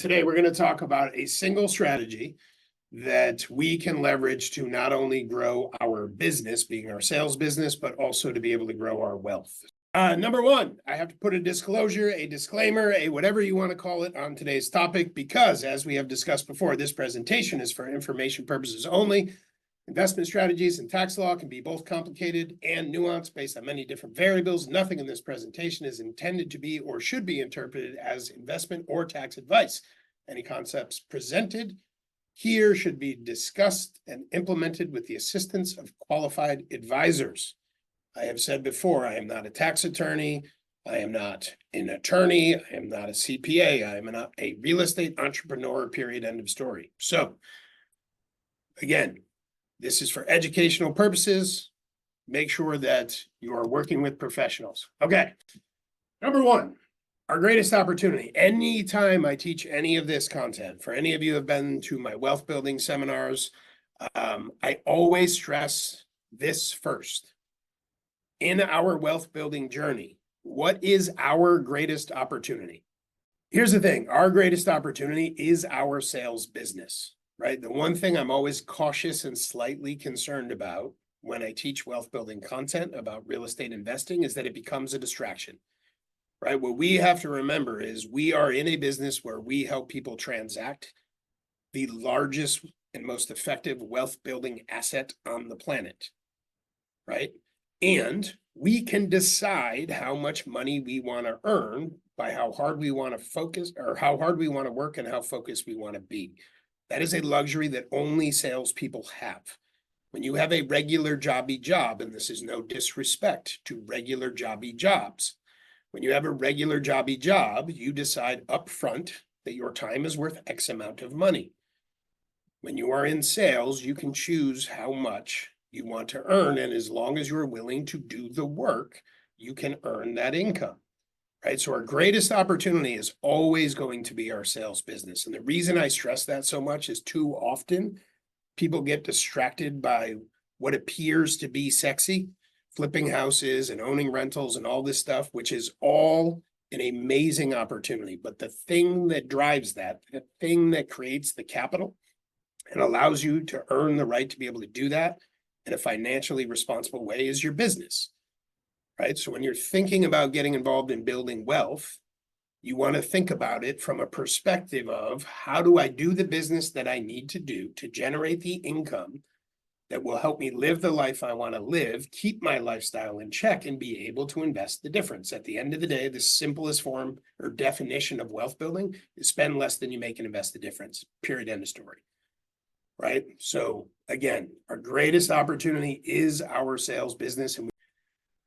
today we're going to talk about a single strategy that we can leverage to not only grow our business, being our sales business, but also to be able to grow our wealth. Number one, I have to put a disclosure, a disclaimer, a whatever you want to call it on today's topic, because as we have discussed before, this presentation is for information purposes only. Investment strategies and tax law can be both complicated and nuanced based on many different variables. Nothing in this presentation is intended to be or should be interpreted as investment or tax advice. Any concepts presented here should be discussed and implemented with the assistance of qualified advisors. I have said before, I am not a tax attorney. I am not an attorney. I am not a CPA. I am not a real estate entrepreneur, period, end of story. So again, this is for educational purposes. Make sure that you are working with professionals. Okay. Number one, our greatest opportunity. Anytime I teach any of this content, for any of you who have been to my wealth building seminars, I always stress this first. In our wealth building journey, what is our greatest opportunity? Here's the thing. Our greatest opportunity is our sales business. Right? The one thing I'm always cautious and slightly concerned about when I teach wealth building content about real estate investing is that it becomes a distraction, right? What we have to remember is we are in a business where we help people transact the largest and most effective wealth building asset on the planet, right? And we can decide how much money we want to earn by how hard we want to focus or how hard we want to work and how focused we want to be. That is a luxury that only salespeople have. When you have a regular jobby job, and this is no disrespect to regular jobby jobs, when you have a regular jobby job, you decide upfront that your time is worth X amount of money. When you are in sales, you can choose how much you want to earn, and as long as you're willing to do the work, you can earn that income. Right? So our greatest opportunity is always going to be our sales business. And the reason I stress that so much is too often people get distracted by what appears to be sexy, flipping houses and owning rentals and all this stuff, which is all an amazing opportunity. But the thing that drives that, the thing that creates the capital and allows you to earn the right to be able to do that in a financially responsible way is your business. Right? So when you're thinking about getting involved in building wealth, you want to think about it from a perspective of how do I do the business that I need to do to generate the income that will help me live the life I want to live, keep my lifestyle in check, and be able to invest the difference. At the end of the day, the simplest form or definition of wealth building is spend less than you make and invest the difference, period, end of story. Right? So again, our greatest opportunity is our sales business. And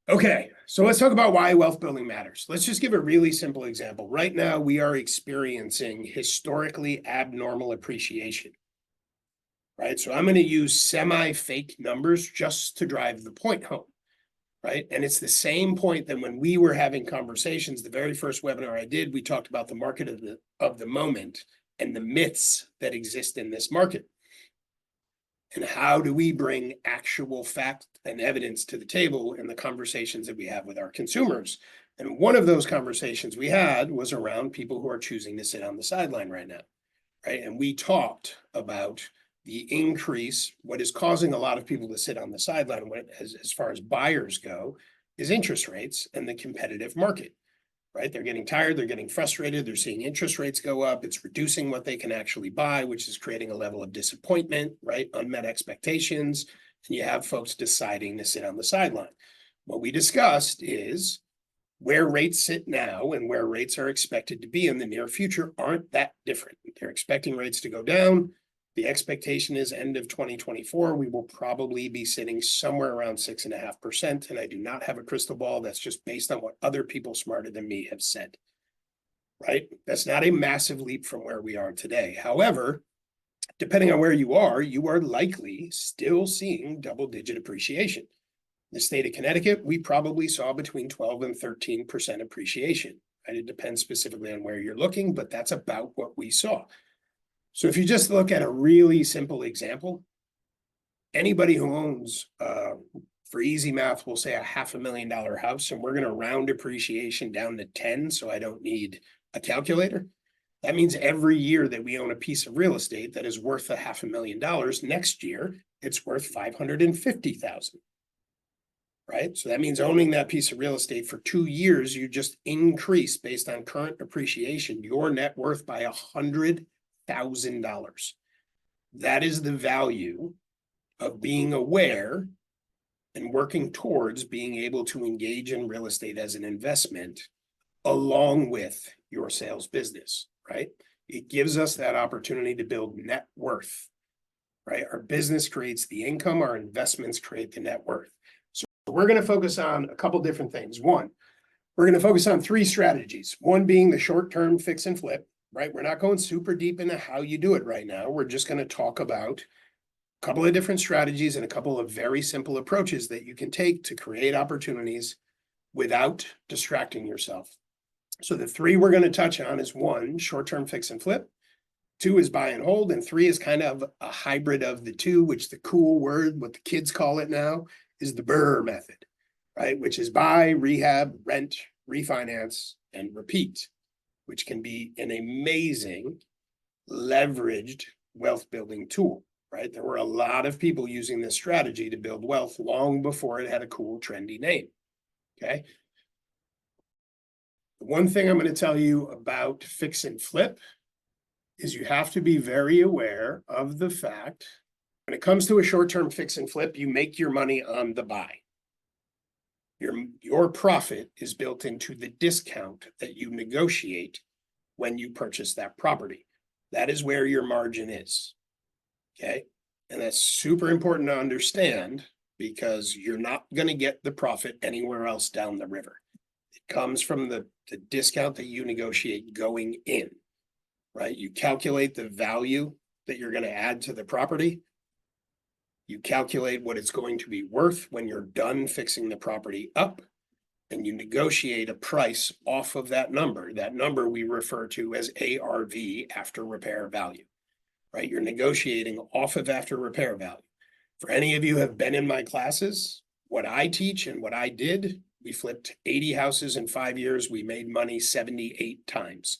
okay, so let's talk about why wealth building matters. Let's just give a really simple example. Right now, we are experiencing historically abnormal appreciation, right? So I'm going to use semi-fake numbers just to drive the point home, right? And it's the same point that when we were having conversations, the very first webinar I did, we talked about the market of the moment and the myths that exist in this market. And how do we bring actual fact and evidence to the table in the conversations that we have with our consumers? And one of those conversations we had was around people who are choosing to sit on the sideline right now, right? And we talked about the increase, what is causing a lot of people to sit on the sideline as far as buyers go, is interest rates and the competitive market. Right? They're getting tired, they're getting frustrated, they're seeing interest rates go up, it's reducing what they can actually buy, which is creating a level of disappointment, right? Unmet expectations, and you have folks deciding to sit on the sideline. What we discussed is where rates sit now and where rates are expected to be in the near future aren't that different. They're expecting rates to go down. The expectation is end of 2024, we will probably be sitting somewhere around 6.5%. And I do not have a crystal ball. That's just based on what other people smarter than me have said, right? That's not a massive leap from where we are today. However, depending on where you are likely still seeing double-digit appreciation. In the state of Connecticut, we probably saw between 12 and 13% appreciation. Right? It depends specifically on where you're looking, but that's about what we saw. So if you just look at a really simple example, anybody who owns, for easy math, we'll say a $500,000 house, and we're going to round appreciation down to 10, so I don't need a calculator. That means every year that we own a piece of real estate that is worth $500,000, next year it's worth 550,000. Right? So that means owning that piece of real estate for 2 years, you just increase based on current appreciation, your net worth by $100,000. That is the value of being aware and working towards being able to engage in real estate as an investment along with your sales business, right? It gives us that opportunity to build net worth, right? Our business creates the income, our investments create the net worth. So we're going to focus on a couple different things. One, we're going to focus on 3 strategies. One being the short-term fix and flip, right? We're not going super deep into how you do it right now. We're just going to talk about a couple of different strategies and a couple of very simple approaches that you can take to create opportunities without distracting yourself. So the 3 we're going to touch on is 1, short-term fix and flip. 2 is buy and hold, and 3 is kind of a hybrid of the 2, which the cool word, what the kids call it now, is the BRRRR method, right? Which is buy, rehab, rent, refinance, and repeat, which can be an amazing leveraged wealth building tool, right? There were a lot of people using this strategy to build wealth long before it had a cool, trendy name, okay? The one thing I'm going to tell you about fix and flip is you have to be very aware of the fact when it comes to a short-term fix and flip, you make your money on the buy. Your profit is built into the discount that you negotiate when you purchase that property. That is where your margin is, okay? And that's super important to understand because you're not going to get the profit anywhere else down the river. It comes from the discount that you negotiate going in, right? You calculate the value that you're going to add to the property. You calculate what it's going to be worth when you're done fixing the property up, and you negotiate a price off of that number. That number we refer to as ARV, after repair value, right? You're negotiating off of after repair value. For any of you who have been in my classes, what I teach and what I did, we flipped 80 houses in 5 years. We made money 78 times.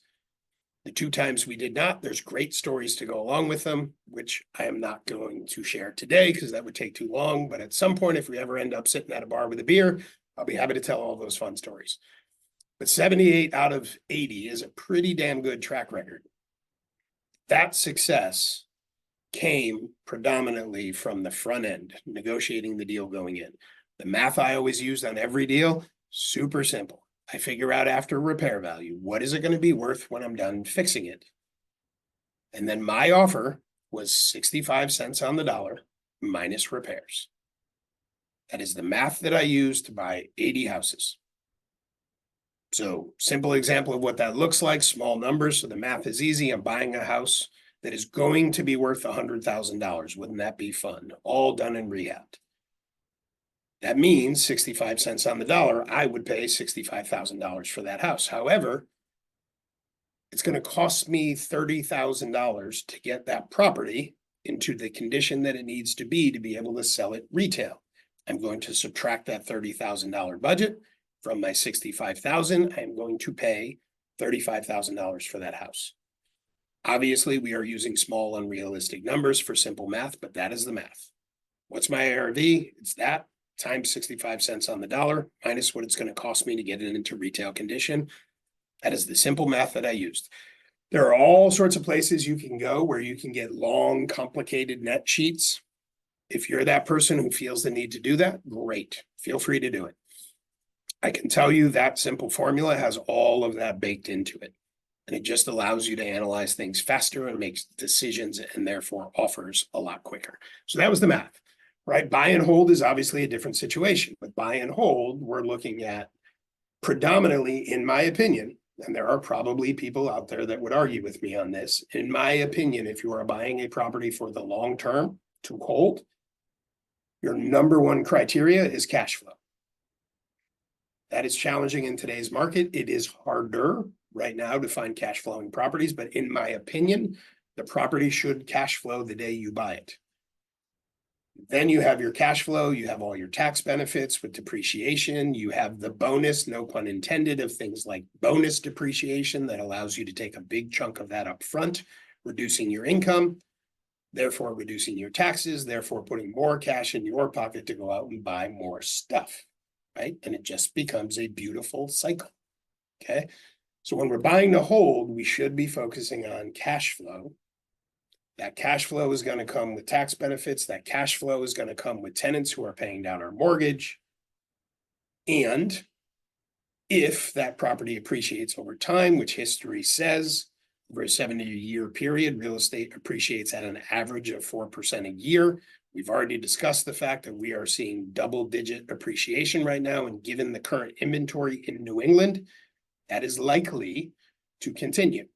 The 2 times we did not, there's great stories to go along with them, which I am not going to share today because that would take too long. But at some point, if we ever end up sitting at a bar with a beer, I'll be happy to tell all those fun stories. But 78 out of 80 is a pretty damn good track record. That success came predominantly from the front end, negotiating the deal going in. The math I always used on every deal, super simple. I figure out after repair value, what is it going to be worth when I'm done fixing it? And then my offer was 65 cents on the dollar minus repairs. That is the math that I used to buy 80 houses. So simple example of what that looks like, small numbers. So the math is easy. I'm buying a house that is going to be worth $100,000. Wouldn't that be fun? All done and rehabbed. That means 65 cents on the dollar, I would pay $65,000 for that house. However, it's going to cost me $30,000 to get that property into the condition that it needs to be able to sell it retail. I'm going to subtract that $30,000 budget from my $65,000. I'm going to pay $35,000 for that house. Obviously, we are using small, unrealistic numbers for simple math, but that is the math. What's my ARV? It's that times 65 cents on the dollar minus what it's going to cost me to get it into retail condition. That is the simple math that I used. There are all sorts of places you can go where you can get long, complicated net sheets. If you're that person who feels the need to do that, great. Feel free to do it. I can tell you that simple formula has all of that baked into it. And it just allows you to analyze things faster and makes decisions and therefore offers a lot quicker. So that was the math. Right? Buy and hold is obviously a different situation. With buy and hold, we're looking at predominantly, in my opinion, and there are probably people out there that would argue with me on this. In my opinion, if you are buying a property for the long term to hold, your number one criteria is cash flow. That is challenging in today's market. It is harder right now to find cash flowing properties, but in my opinion, the property should cash flow the day you buy it. Then you have your cash flow, you have all your tax benefits with depreciation, you have the bonus, no pun intended, of things like bonus depreciation that allows you to take a big chunk of that up front, reducing your income, therefore reducing your taxes, therefore putting more cash in your pocket to go out and buy more stuff, right? And it just becomes a beautiful cycle, okay? So when we're buying to hold, we should be focusing on cash flow. That cash flow is going to come with tax benefits. That cash flow is going to come with tenants who are paying down our mortgage. And if that property appreciates over time, which history says over a 70-year period, real estate appreciates at an average of 4% a year. We've already discussed the fact that we are seeing double-digit appreciation right now. And given the current inventory in New England, that is likely to continue.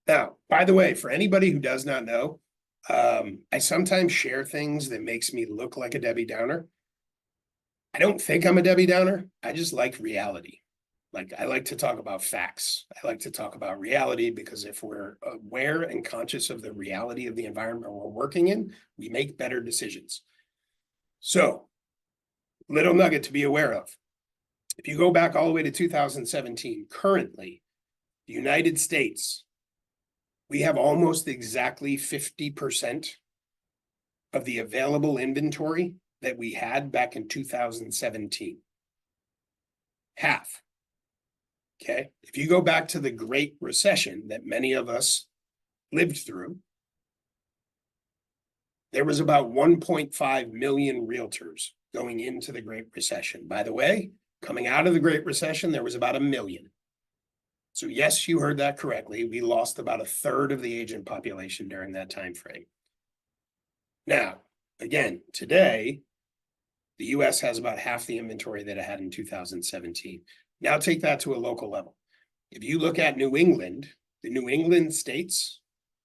Now, by the way, for anybody who does not know, I sometimes share things that makes me look like a Debbie Downer. I don't think I'm a Debbie Downer. I just like reality. Like, I like to talk about facts. I like to talk about reality because if we're aware and conscious of the reality of the environment we're working in, we make better decisions. So, little nugget to be aware of. If you go back all the way to 2017, currently, the United States, we have almost exactly 50% of the available inventory that we had back in 2017. Half. Okay. If you go back to the Great Recession that many of us lived through, there was about 1.5 million realtors going into the Great Recession. By the way, coming out of the Great Recession, there was about 1 million. So yes, you heard that correctly. We lost about a third of the agent population during that time frame. Now, again, today, the US has about half the inventory that it had in 2017. Now take that to a local level. If you look at New England, the New England states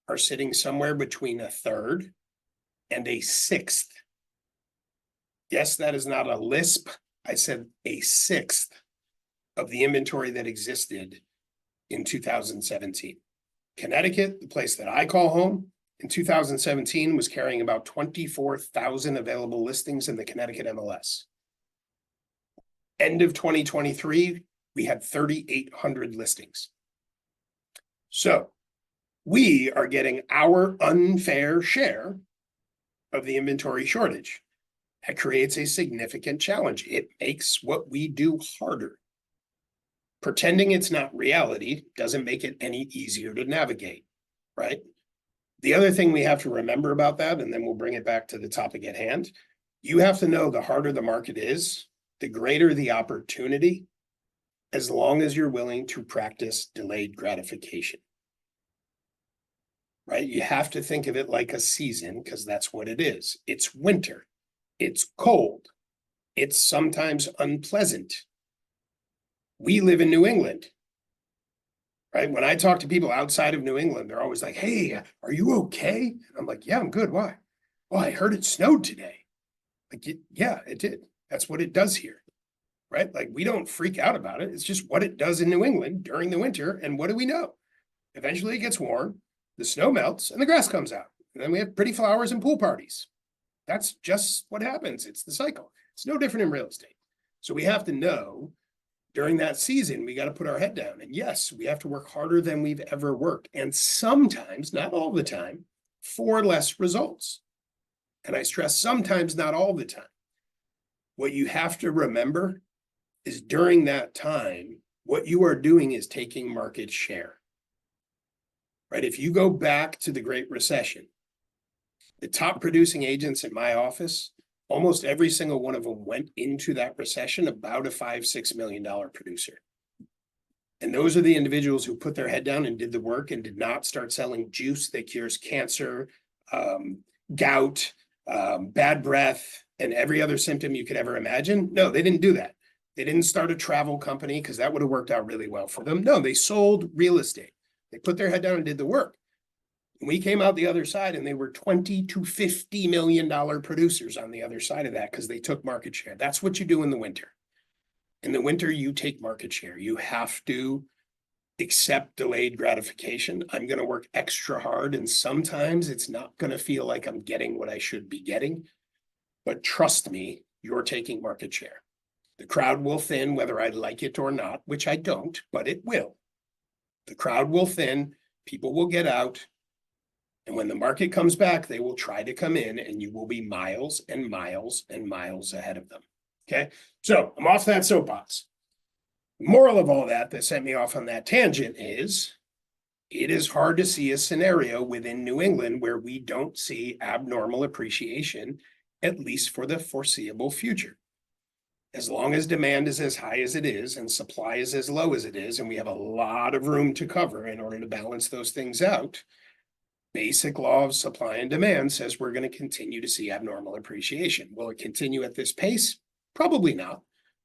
are sitting somewhere between a third and a sixth. Yes, that is not a lisp. I said a sixth of the inventory that existed in 2017. Connecticut, the place that I call home, in 2017 was carrying about 24,000 available listings in the Connecticut MLS. End of 2023, we had 3,800 listings. So we are getting our unfair share of the inventory shortage. That creates a significant challenge. It makes what we do harder. Pretending it's not reality doesn't make it any easier to navigate, right? The other thing we have to remember about that, and then we'll bring it back to the topic at hand, you have to know the harder the market is, the greater the opportunity, as long as you're willing to practice delayed gratification, right? You have to think of it like a season because that's what it is. It's winter. It's cold. It's sometimes unpleasant. We live in New England, right? When I talk to people outside of New England, they're always like, hey, are you okay? And I'm like, yeah, I'm good. Why? Oh, I heard it snowed today. Like, yeah, it did. That's what it does here, right? Like, we don't freak out about it. It's just what it does in New England during the winter. And what do we know? Eventually it gets warm, the snow melts, and the grass comes out. And then we have pretty flowers and pool parties. That's just what happens. It's the cycle. It's no different in real estate. So we have to know during that season, we got to put our head down. And yes, we have to work harder than we've ever worked. And sometimes, not all the time, for less results. And I stress sometimes, not all the time. What you have to remember is during that time, what you are doing is taking market share. Right? If you go back to the Great Recession, the top producing agents in my office, almost every single one of them went into that recession about a $5-6 million producer. And those are the individuals who put their head down and did the work and did not start selling juice that cures cancer, gout, bad breath, and every other symptom you could ever imagine. No, they didn't do that. They didn't start a travel company because that would have worked out really well for them. No, they sold real estate. They put their head down and did the work. We came out the other side and they were $20 to $50 million producers on the other side of that because they took market share. That's what you do in the winter. In the winter, you take market share. You have to accept delayed gratification. I'm going to work extra hard, and sometimes it's not going to feel like I'm getting what I should be getting. but trust me, you're taking market share. The crowd will thin whether I like it or not, which I don't, but it will. The crowd will thin, people will get out, and when the market comes back, they will try to come in and you will be miles and miles and miles ahead of them. Okay, so I'm off that soapbox. Moral of all that sent me off on that tangent is it is hard to see a scenario within New England where we don't see abnormal appreciation, at least for the foreseeable future. As long as demand is as high as it is and supply is as low as it is, and we have a lot of room to cover in order to balance those things out, basic law of supply and demand says we're going to continue to see abnormal appreciation. Will it continue at this pace? Probably not.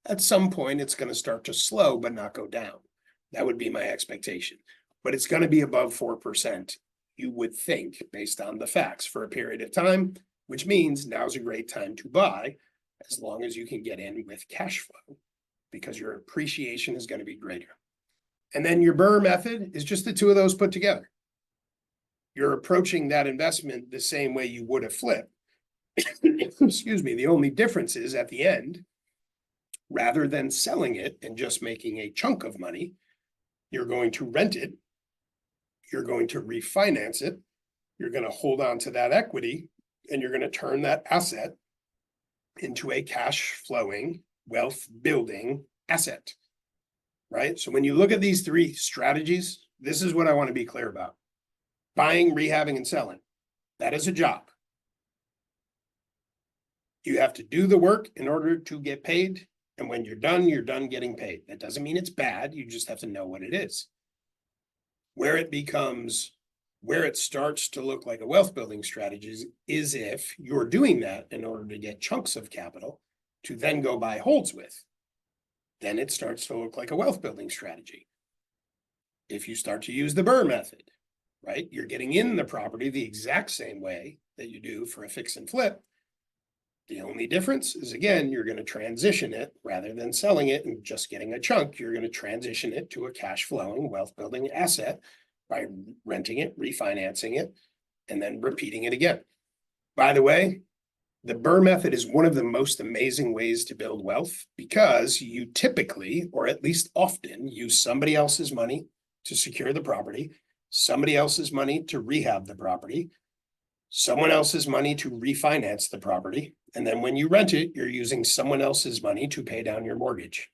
At some point, it's going to start to slow, but not go down. That would be my expectation. But it's going to be above 4%, you would think, based on the facts for a period of time, which means now's a great time to buy, as long as you can get in with cash flow, because your appreciation is going to be greater. And then your BRRRR method is just the two of those put together. You're approaching that investment the same way you would a flip. Excuse me. The only difference is at the end, rather than selling it and just making a chunk of money, you're going to rent it. You're going to refinance it. You're going to hold on to that equity, and you're going to turn that asset into a cash flowing, wealth building asset, right? So when you look at these three strategies, this is what I want to be clear about. Buying, rehabbing, and selling. That is a job. You have to do the work in order to get paid. And when you're done getting paid. That doesn't mean it's bad. You just have to know what it is. Where it starts to look like a wealth building strategy is if you're doing that in order to get chunks of capital to then go buy holds with. Then it starts to look like a wealth building strategy. If you start to use the BRRRR method, right? You're getting in the property the exact same way that you do for a fix and flip. The only difference is, again, you're going to transition it rather than selling it and just getting a chunk. You're going to transition it to a cash flowing wealth building asset by renting it, refinancing it, and then repeating it again. By the way, the BRRRR method is one of the most amazing ways to build wealth because you typically, or at least often, use somebody else's money to secure the property, somebody else's money to rehab the property, someone else's money to refinance the property. And then when you rent it, you're using someone else's money to pay down your mortgage.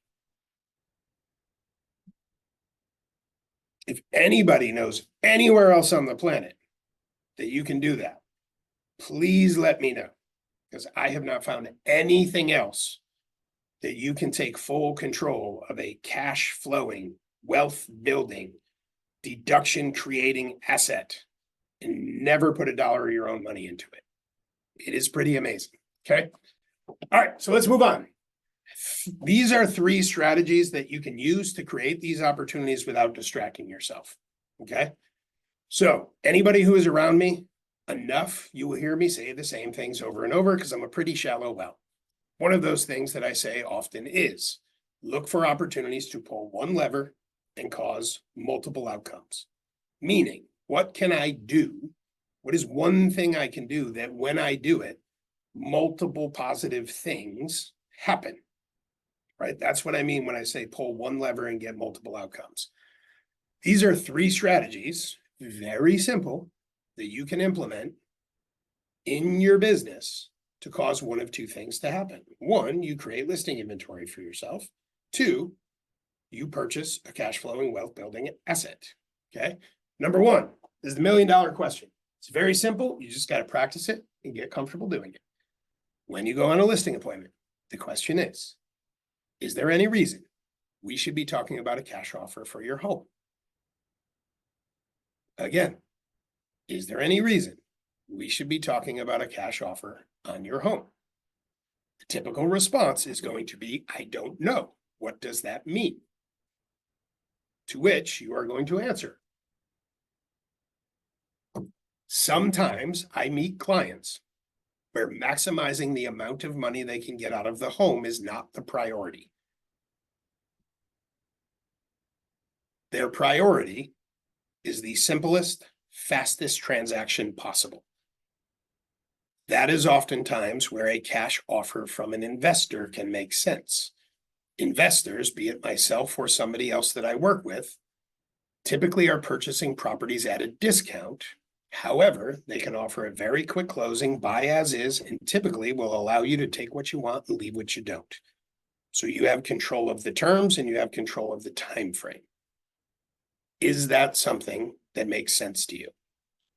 If anybody knows anywhere else on the planet that you can do that, please let me know, because I have not found anything else that you can take full control of a cash flowing, wealth building, deduction creating asset and never put $1 of your own money into it. It is pretty amazing. Okay. All right. So let's move on. These are three strategies that you can use to create these opportunities without distracting yourself. Okay. So anybody who is around me enough, you will hear me say the same things over and over because I'm a pretty shallow well. One of those things that I say often is look for opportunities to pull one lever and cause multiple outcomes. Meaning, what can I do? What is one thing I can do that when I do it, multiple positive things happen, right? That's what I mean when I say pull one lever and get multiple outcomes. These are three strategies, very simple, that you can implement in your business to cause one of two things to happen. One, you create listing inventory for yourself. Two, you purchase a cash flowing wealth building asset. Okay. Number one is the $1 million question. It's very simple. You just got to practice it and get comfortable doing it. When you go on a listing appointment, the question is there any reason we should be talking about a cash offer for your home? Again, is there any reason we should be talking about a cash offer on your home? The typical response is going to be, I don't know. What does that mean? To which you are going to answer. Sometimes I meet clients where maximizing the amount of money they can get out of the home is not the priority. Their priority is the simplest, fastest transaction possible. That is oftentimes where a cash offer from an investor can make sense. Investors, be it myself or somebody else that I work with, typically are purchasing properties at a discount. However, they can offer a very quick closing, buy as is, and typically will allow you to take what you want and leave what you don't. So you have control of the terms and you have control of the time frame. Is that something that makes sense to you?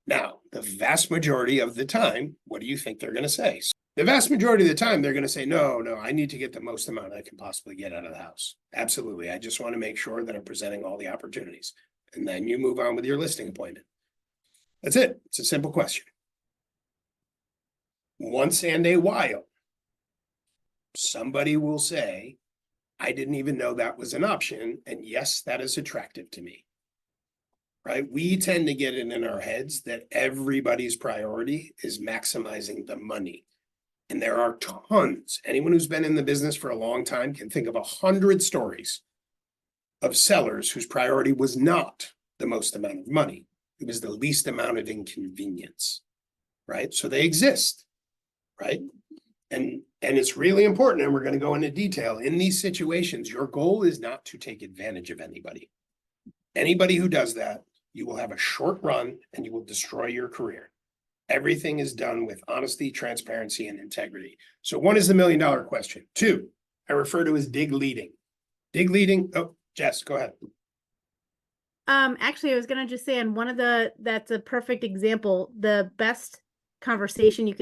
Now, the vast majority of the time, what do you think they're going to say? The vast majority of the time, they're going to say, no, I need to get the most amount I can possibly get out of the house. Absolutely. I just want to make sure that I'm presenting all the opportunities. And then you move on with your listing appointment. That's it. It's a simple question. Once and a while, somebody will say, I didn't even know that was an option. And yes, that is attractive to me. Right? We tend to get it in our heads that everybody's priority is maximizing the money. And there are tons. Anyone who's been in the business for a long time can think of 100 stories of sellers whose priority was not the most amount of money. It was the least amount of inconvenience, right? So they exist, right? And it's really important, and we're going to go into detail. In these situations, your goal is not to take advantage of anybody. Anybody who does that, you will have a short run and you will destroy your career. Everything is done with honesty, transparency, and integrity. So 1 is the $1 million question. 2, I refer to as dig leading. Dig leading. Oh, Jess, go ahead. Actually, I was gonna just say that's a perfect example. The best conversation you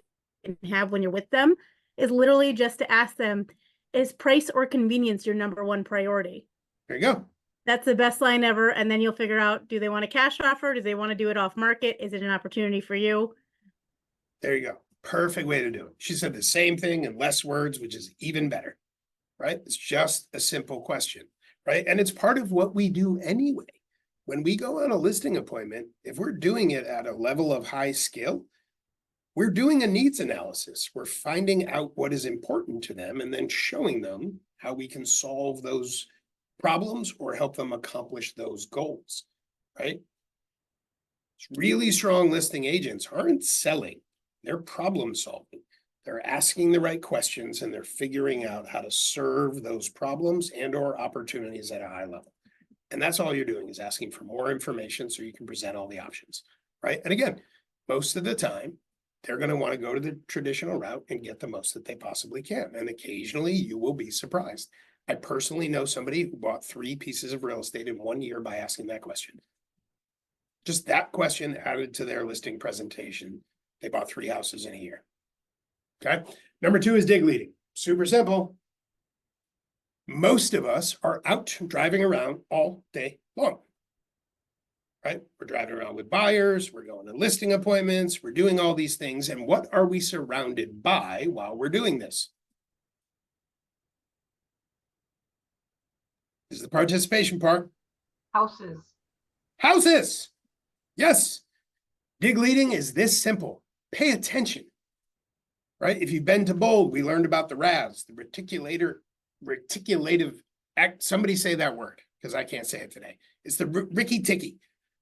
can have when you're with them is literally just to ask them, is price or convenience your number 1 priority? There you go. That's the best line ever. And then you'll figure out, do they want a cash offer? Do they want to do it off market? Is it an opportunity for you? There you go. Perfect way to do it. She said the same thing in less words, which is even better, right? It's just a simple question, right? And it's part of what we do anyway. When we go on a listing appointment, if we're doing it at a level of high skill, we're doing a needs analysis. We're finding out what is important to them and then showing them how we can solve those problems or help them accomplish those goals, right? Really strong listing agents aren't selling, they're problem solving. They're asking the right questions and they're figuring out how to serve those problems and or opportunities at a high level. And that's all you're doing, is asking for more information so you can present all the options, right? And again, most of the time, they're going to want to go to the traditional route and get the most that they possibly can. And occasionally you will be surprised. I personally know somebody who bought 3 pieces of real estate in 1 year by asking that question. Just that question added to their listing presentation. They bought 3 houses in a year. Okay. Number 2 is dig leading. Super simple. Most of us are out driving around all day long. Right? We're driving around with buyers. We're going to listing appointments. We're doing all these things. And what are we surrounded by while we're doing this? This is the participation part. Houses. Houses. Yes. Dig leading is this simple. Pay attention. Right? If you've been to Bold, we learned about the RAS, the reticulative act. Somebody say that word, because I can't say it today. It's the Ricky Ticky.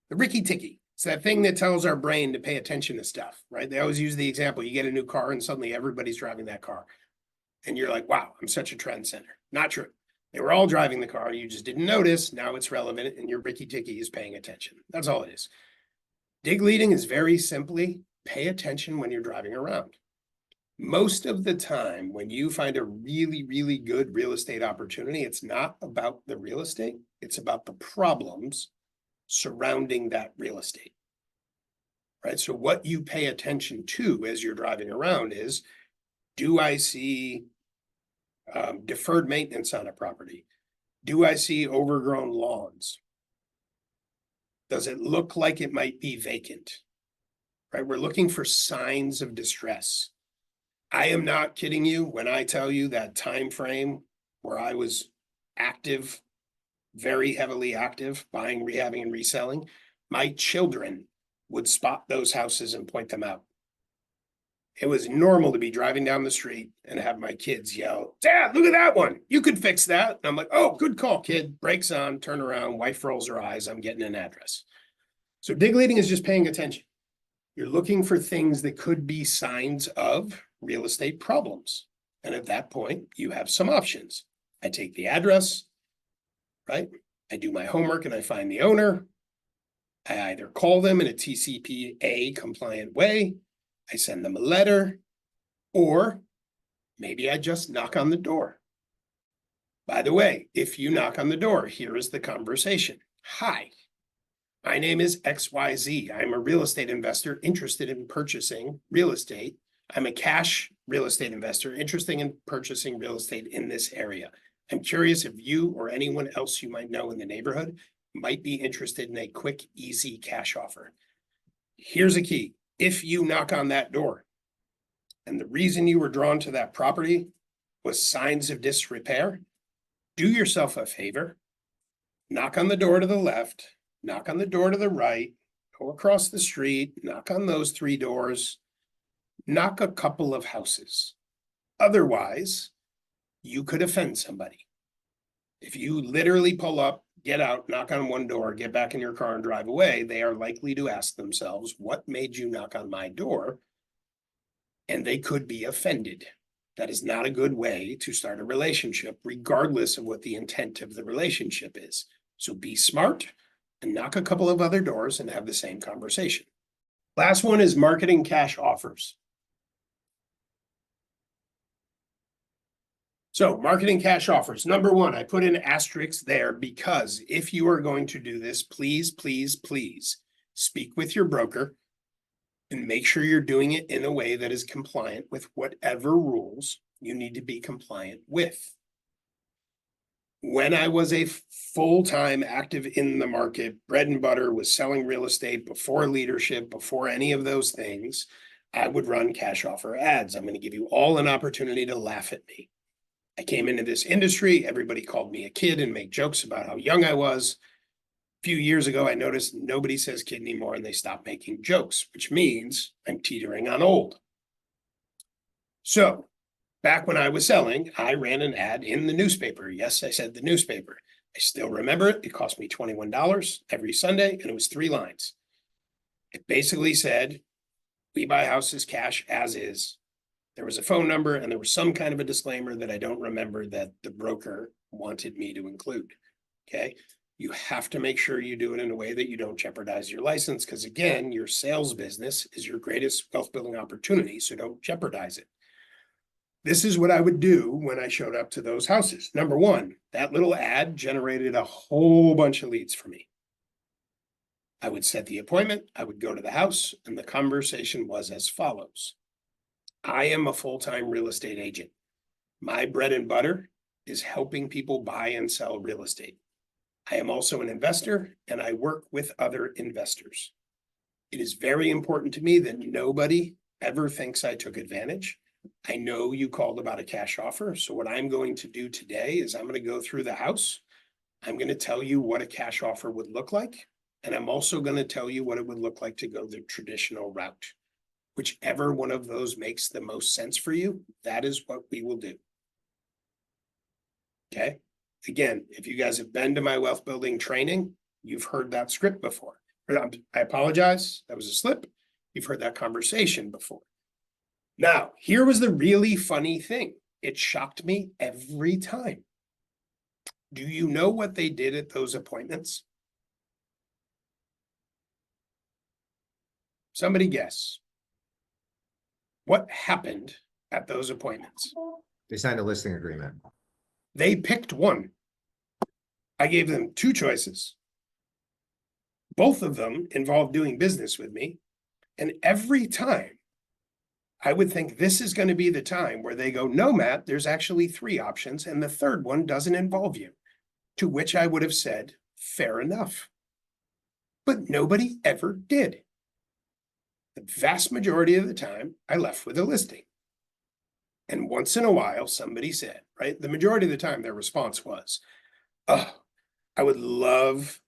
The Ricky Ticky. It's that thing that tells our brain to pay attention to stuff, right? They always use the example. You get a new car and suddenly everybody's driving that car. And you're like, wow, I'm such a trend center. Not true. They were all driving the car. You just didn't notice. Now it's relevant and your Ricky Ticky is paying attention. That's all it is. Dig leading is very simply pay attention when you're driving around. Most of the time, when you find a really, really good real estate opportunity, it's not about the real estate. It's about the problems surrounding that real estate, right? So what you pay attention to as you're driving around is, do I see deferred maintenance on a property? Do I see overgrown lawns? Does it look like it might be vacant? Right? We're looking for signs of distress. I am not kidding you when I tell you that time frame where I was active, very heavily active, buying, rehabbing, and reselling, my children would spot those houses and point them out. It was normal to be driving down the street and have my kids yell, "Dad, look at that one. You could fix that." And I'm like, "Oh, good call, kid." Brakes on, turn around, wife rolls her eyes. I'm getting an address. So dig leading is just paying attention. You're looking for things that could be signs of real estate problems. And at that point, you have some options. I take the address, right? I do my homework and I find the owner. I either call them in a TCPA compliant way, I send them a letter, or maybe I just knock on the door. By the way, if you knock on the door, here is the conversation. Hi, my name is XYZ. I'm a real estate investor interested in purchasing real estate. I'm a cash real estate investor interested in purchasing real estate in this area. I'm curious if you or anyone else you might know in the neighborhood might be interested in a quick, easy cash offer. Here's a key. If you knock on that door and the reason you were drawn to that property was signs of disrepair, do yourself a favor, knock on the door to the left, knock on the door to the right, go across the street, knock on those 3 doors, knock a couple of houses. Otherwise, you could offend somebody. If you literally pull up, get out, knock on 1 door, get back in your car and drive away, they are likely to ask themselves, what made you knock on my door? And they could be offended. That is not a good way to start a relationship, regardless of what the intent of the relationship is. So be smart and knock a couple of other doors and have the same conversation. Last one is marketing cash offers. So marketing cash offers. Number 1, I put an asterisk there because if you are going to do this, please, please, please speak with your broker and make sure you're doing it in a way that is compliant with whatever rules you need to be compliant with. When I was a full-time active in the market, bread and butter was selling real estate before leadership, before any of those things, I would run cash offer ads. I'm going to give you all an opportunity to laugh at me. I came into this industry, everybody called me a kid and made jokes about how young I was. A few years ago, I noticed nobody says kid anymore and they stopped making jokes, which means I'm teetering on old. So back when I was selling, I ran an ad in the newspaper. Yes, I said the newspaper. I still remember it. It cost me $21 every Sunday and it was 3 lines. It basically said, we buy houses cash as is. There was a phone number and there was some kind of a disclaimer that I don't remember that the broker wanted me to include. Okay. You have to make sure you do it in a way that you don't jeopardize your license. Because again, your sales business is your greatest wealth building opportunity. So don't jeopardize it. This is what I would do when I showed up to those houses. Number 1, that little ad generated a whole bunch of leads for me. I would set the appointment. I would go to the house and the conversation was as follows. I am a full-time real estate agent. My bread and butter is helping people buy and sell real estate. I am also an investor and I work with other investors. It is very important to me that nobody ever thinks I took advantage. I know you called about a cash offer. So what I'm going to do today is I'm going to go through the house. I'm going to tell you what a cash offer would look like. And I'm also going to tell you what it would look like to go the traditional route. Whichever one of those makes the most sense for you, that is what we will do. Okay. Again, if you guys have been to my wealth building training, you've heard that script before. I apologize. That was a slip. You've heard that conversation before. Now, here was the really funny thing. It shocked me every time. Do you know what they did at those appointments? Somebody guess. What happened at those appointments? They signed a listing agreement. They picked one. I gave them 2 choices. Both of them involved doing business with me. And every time I would think this is going to be the time where they go, no, Matt, there's actually 3 options. And the third one doesn't involve you. To which I would have said, fair enough. But nobody ever did. The vast majority of the time, I left with a listing. And once in a while, somebody said, right? The majority of the time, their response was, oh, I would love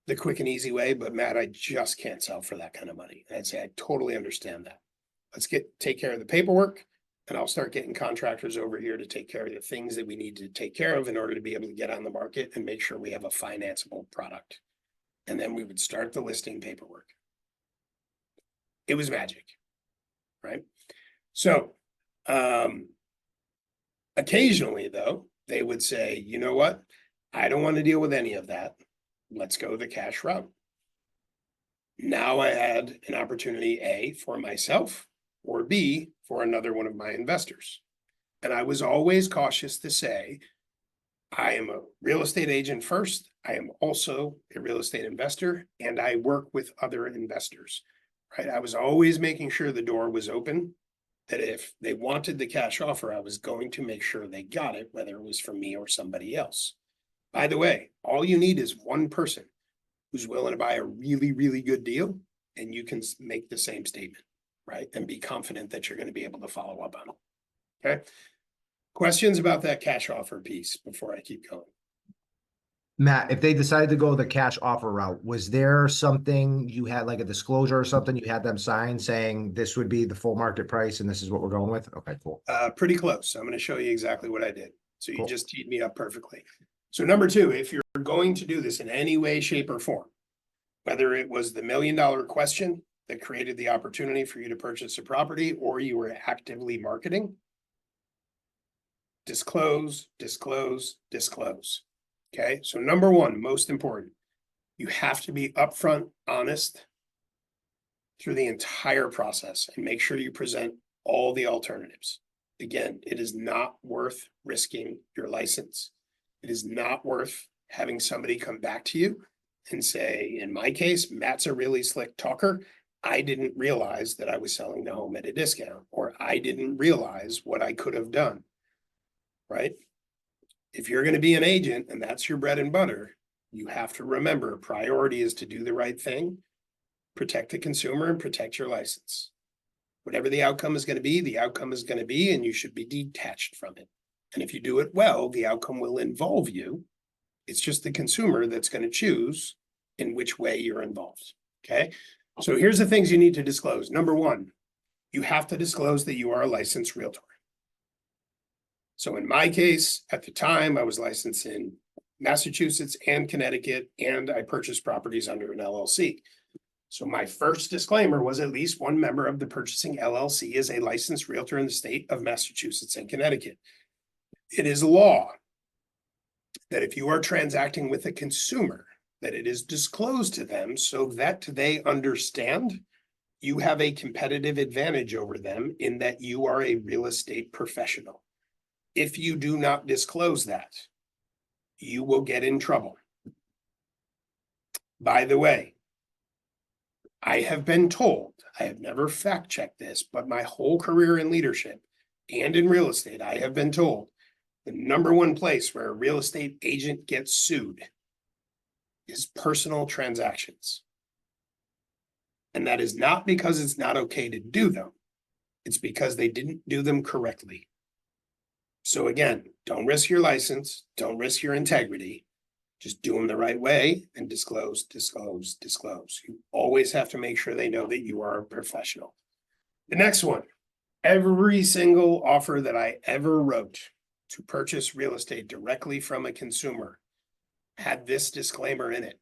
the quick and easy way, but Matt, I just can't sell for that kind of money. And I'd say, I totally understand that. Let's take care of the paperwork and I'll start getting contractors over here to take care of the things that we need to take care of in order to be able to get on the market and make sure we have a financeable product. And then we would start the listing paperwork. it was magic, right? So, occasionally though, they would say, you know what? I don't want to deal with any of that. Let's go the cash route. Now I had an opportunity, A, for myself, or B, for another one of my investors. And I was always cautious to say, I am a real estate agent first. I am also a real estate investor, and I work with other investors, right? I was always making sure the door was open, that if they wanted the cash offer, I was going to make sure they got it, whether it was from me or somebody else. By the way, all you need is one person who's willing to buy a really, really good deal, and you can make the same statement, right? And be confident that you're going to be able to follow up on it. Okay. Questions about that cash offer piece before I keep going? Matt, if they decided to go the cash offer route, was there something you had, like a disclosure or something you had them sign saying this would be the full market price and this is what we're going with? Okay, cool. Pretty close. I'm going to show you exactly what I did. So you Cool. just teed me up perfectly. So number two, if you're going to do this in any way, shape, or form, whether it was the $1 million question that created the opportunity for you to purchase a property, or you were actively marketing, disclose, disclose, disclose. Okay, so number one, most important, you have to be upfront, honest through the entire process and make sure you present all the alternatives. Again, it is not worth risking your license. It is not worth having somebody come back to you and say, in my case, Matt's a really slick talker. I didn't realize that I was selling the home at a discount, or I didn't realize what I could have done, right? If you're going to be an agent and that's your bread and butter, you have to remember priority is to do the right thing, protect the consumer, and protect your license. Whatever the outcome is going to be, the outcome is going to be, and you should be detached from it. And if you do it well, the outcome will involve you. It's just the consumer that's going to choose in which way you're involved. Okay. So here's the things you need to disclose. Number one, you have to disclose that you are a licensed realtor. So in my case, at the time, I was licensed in Massachusetts and Connecticut, and I purchased properties under an LLC. So my first disclaimer was at least one member of the purchasing LLC is a licensed realtor in the state of Massachusetts and Connecticut. It is law that if you are transacting with a consumer, that it is disclosed to them so that they understand you have a competitive advantage over them in that you are a real estate professional. If you do not disclose that, you will get in trouble. By the way, I have been told, I have never fact checked this, but my whole career in leadership and in real estate, I have been told the number one place where a real estate agent gets sued is personal transactions. And that is not because it's not okay to do them. It's because they didn't do them correctly. So again, don't risk your license, don't risk your integrity. Just do them the right way and disclose, disclose, disclose. You always have to make sure they know that you are a professional. The next one, every single offer that I ever wrote to purchase real estate directly from a consumer had this disclaimer in it.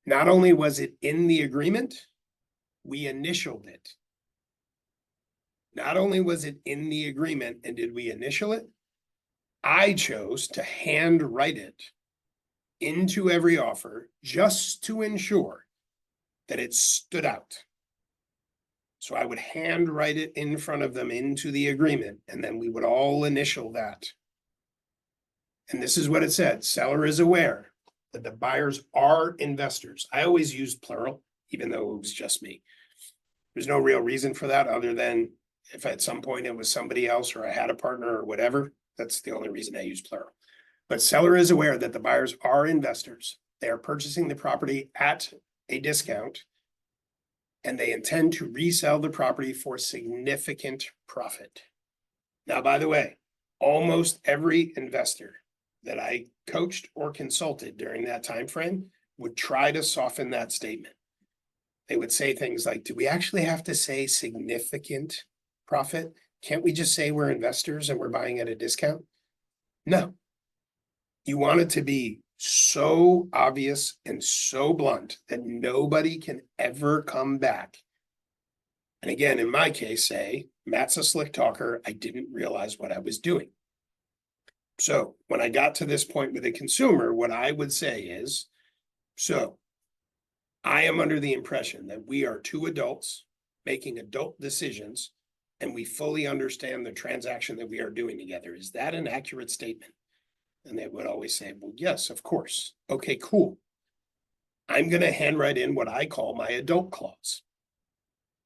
Not only was it in the agreement, we initialed it. Not only was it in the agreement and did we initial it, I chose to handwrite it into every offer just to ensure that it stood out. So I would handwrite it in front of them into the agreement, and then we would all initial that. And this is what it said: seller is aware that the buyers are investors. I always used plural, even though it was just me. There's no real reason for that other than if at some point it was somebody else or I had a partner or whatever. That's the only reason I use plural. But seller is aware that the buyers are investors. They are purchasing the property at a discount, and they intend to resell the property for significant profit. Now, by the way, almost every investor that I coached or consulted during that time frame would try to soften that statement. They would say things like, do we actually have to say significant profit? Can't we just say we're investors and we're buying at a discount? No. You want it to be so obvious and so blunt that nobody can ever come back. And again, in my case, say, Matt's a slick talker. I didn't realize what I was doing. So when I got to this point with a consumer, what I would say is, so I am under the impression that we are two adults making adult decisions and we fully understand the transaction that we are doing together. Is that an accurate statement? And they would always say, well, yes, of course. Okay, cool. I'm going to handwrite in what I call my adult clause.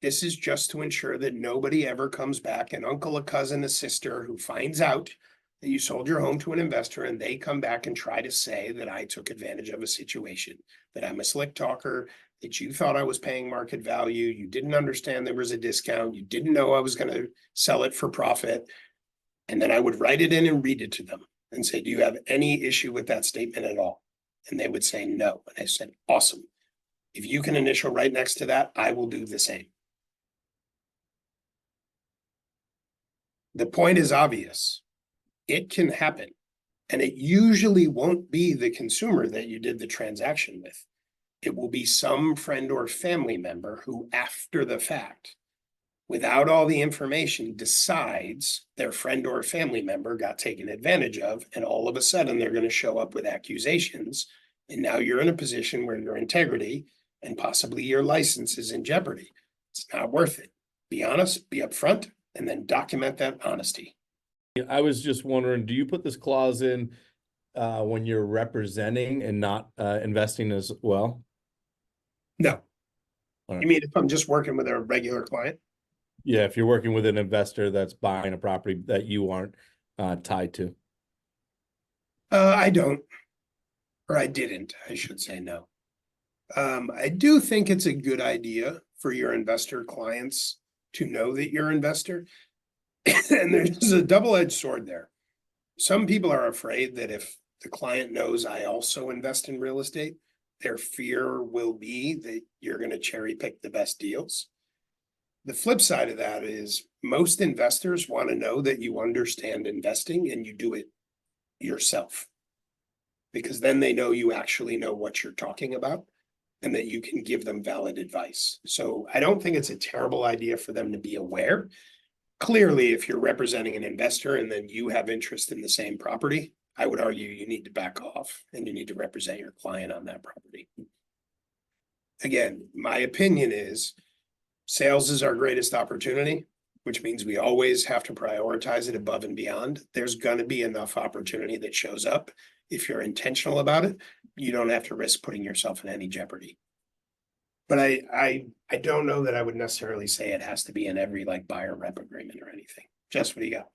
This is just to ensure that nobody ever comes back, an uncle, a cousin, a sister who finds out that you sold your home to an investor and they come back and try to say that I took advantage of a situation, that I'm a slick talker, that you thought I was paying market value, you didn't understand there was a discount, you didn't know I was going to sell it for profit. And then I would write it in and read it to them and say, do you have any issue with that statement at all? And they would say no. And I said, awesome. If you can initial right next to that, I will do the same. The point is obvious. It can happen. And it usually won't be the consumer that you did the transaction with. It will be some friend or family member who, after the fact, without all the information, decides their friend or family member got taken advantage of, and all of a sudden they're going to show up with accusations. And now you're in a position where your integrity and possibly your license is in jeopardy. It's not worth it. Be honest, be upfront, and then document that honesty. I was just wondering, do you put this clause in when you're representing and not investing as well? No. All right. You mean if I'm just working with a regular client? Yeah, if you're working with an investor that's buying a property that you aren't tied to. I don't, or I didn't, I should say no. I do think it's a good idea for your investor clients to know that you're an investor. And there's a double-edged sword there. Some people are afraid that if the client knows I also invest in real estate, their fear will be that you're going to cherry pick the best deals. The flip side of that is most investors want to know that you understand investing and you do it yourself, because then they know you actually know what you're talking about and that you can give them valid advice. So I don't think it's a terrible idea for them to be aware. Clearly, if you're representing an investor and then you have interest in the same property, I would argue you need to back off and you need to represent your client on that property. Again, my opinion is sales is our greatest opportunity, which means we always have to prioritize it above and beyond. There's going to be enough opportunity that shows up. If you're intentional about it, you don't have to risk putting yourself in any jeopardy. But I don't know that I would necessarily say it has to be in every like buyer rep agreement or anything. Jess, what do you got?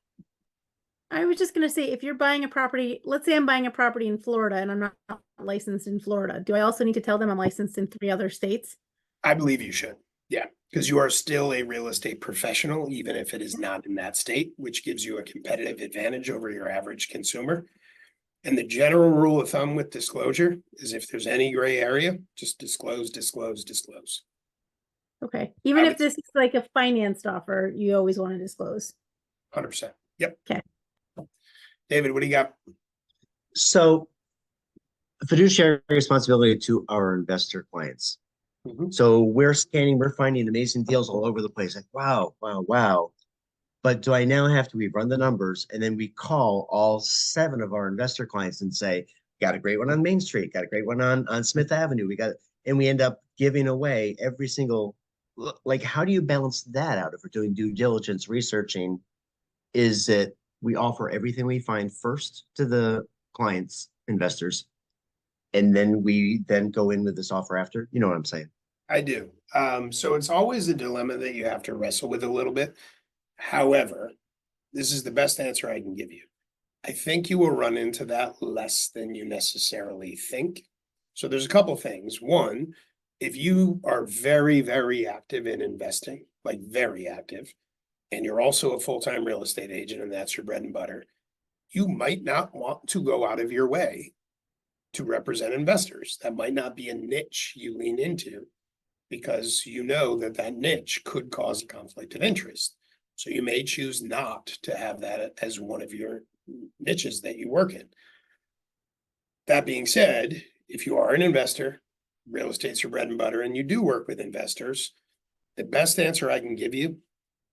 I was just going to say, if you're buying a property, let's say I'm buying a property in Florida and I'm not licensed in Florida. Do I also need to tell them I'm licensed in 3 other states? I believe you should. Yeah, because you are still a real estate professional, even if it is not in that state, which gives you a competitive advantage over your average consumer. And the general rule of thumb with disclosure is if there's any gray area, just disclose, disclose, disclose. Okay. Even I if would this is like a financed offer, you always want to disclose. 100%. Yep. Okay. David, what do you got? So fiduciary responsibility to our investor clients. Mhm. So we're scanning, we're finding amazing deals all over the place. Like, wow, wow, wow. But do I now have to, we run the numbers and then we call all 7 of our investor clients and say, got a great one on Main Street, got a great one on Smith Avenue. And we end up giving away every single, like, how do you balance that out if we're doing due diligence researching? Is it we offer everything we find first to the clients, investors, and then we then go in with this offer after? You know what I'm saying? I do. So it's always a dilemma that you have to wrestle with a little bit. However, this is the best answer I can give you. I think you will run into that less than you necessarily think. So there's a couple things. One, if you are very, very active in investing, like very active, and you're also a full-time real estate agent and that's your bread and butter, you might not want to go out of your way to represent investors. That might not be a niche you lean into because you know that that niche could cause a conflict of interest. So you may choose not to have that as one of your niches that you work in. That being said, if you are an investor, real estate's your bread and butter, and you do work with investors, the best answer I can give you,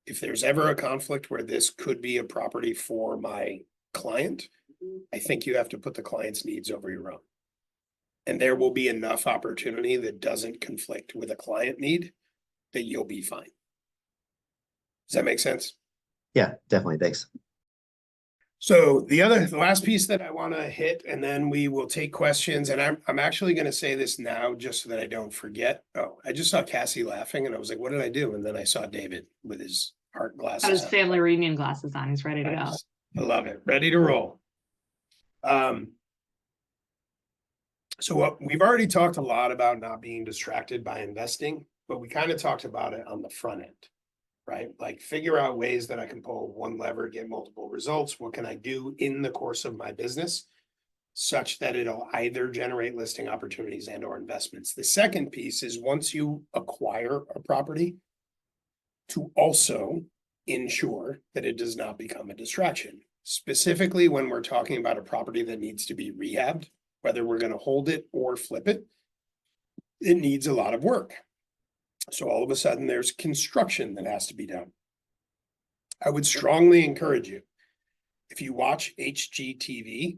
if there's ever a conflict where this could be a property for my client, I think you have to put the client's needs over your own. And there will be enough opportunity that doesn't conflict with a client need that you'll be fine. Does that make sense? Yeah, definitely. Thanks. So the last piece that I want to hit, and then we will take questions, and I'm actually going to say this now just so that I don't forget. Oh, I just saw Cassie laughing and I was like, what did I do? And then I saw David with his art Got his glasses on. family reunion glasses on. He's ready to go. Nice. I love it. Ready to roll. So what we've already talked a lot about not being distracted by investing, but we kind of talked about it on the front end, right? Like figure out ways that I can pull one lever, get multiple results. What can I do in the course of my business such that it'll either generate listing opportunities and or investments? The second piece is once you acquire a property, to also ensure that it does not become a distraction. Specifically, when we're talking about a property that needs to be rehabbed, whether we're going to hold it or flip it, it needs a lot of work. So all of a sudden there's construction that has to be done. I would strongly encourage you, if you watch HGTV,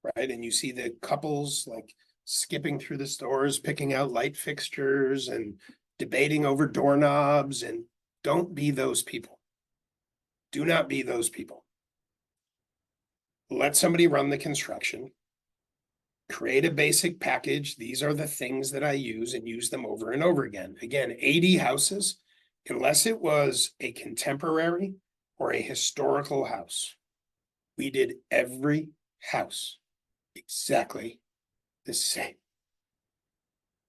right, and you see the couples like skipping through the stores, picking out light fixtures and debating over doorknobs, and don't be those people. Do not be those people. Let somebody run the construction. Create a basic package. These are the things that I use and use them over and over again. Again, 80 houses, unless it was a contemporary or a historical house, we did every house exactly the same.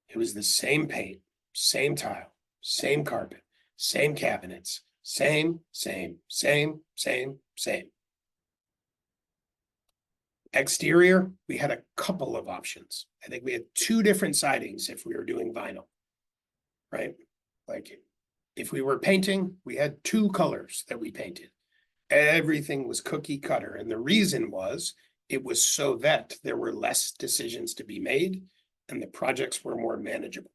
It was the same paint, same tile, same carpet, same cabinets, same. Exterior, we had a couple of options. I think we had 2 different sidings if we were doing vinyl, right? Like if we were painting, we had 2 colors that we painted. Everything was cookie cutter. And the reason was it was so that there were less decisions to be made and the projects were more manageable,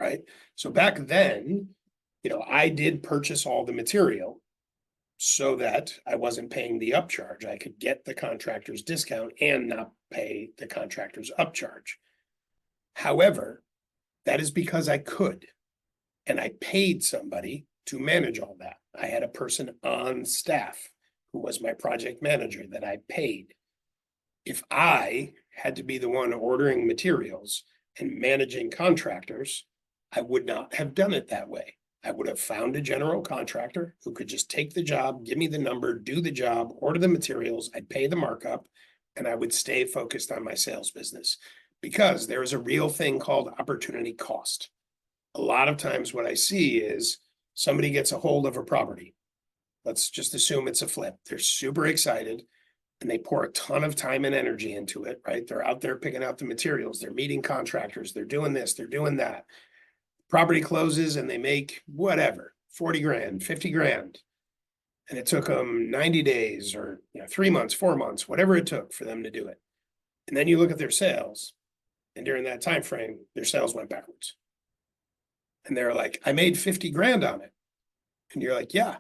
right? So back then, I did purchase all the material so that I wasn't paying the upcharge. I could get the contractor's discount and not pay the contractor's upcharge. However, that is because I could, and I paid somebody to manage all that. I had a person on staff who was my project manager that I paid. If I had to be the one ordering materials and managing contractors, I would not have done it that way. I would have found a general contractor who could just take the job, give me the number, do the job, order the materials, I'd pay the markup, and I would stay focused on my sales business. Because there is a real thing called opportunity cost. A lot of times what I see is somebody gets a hold of a property. Let's just assume it's a flip. They're super excited and they pour a ton of time and energy into it, right? They're out there picking out the materials, they're meeting contractors, they're doing this, they're doing that. Property closes and they make whatever, 40 grand, 50 grand. And it took them 90 days or 3 months, 4 months, whatever it took for them to do it. And then you look at their sales, and during that time frame, their sales went backwards. And they're like, I made 50 grand on it. And you're like, yeah.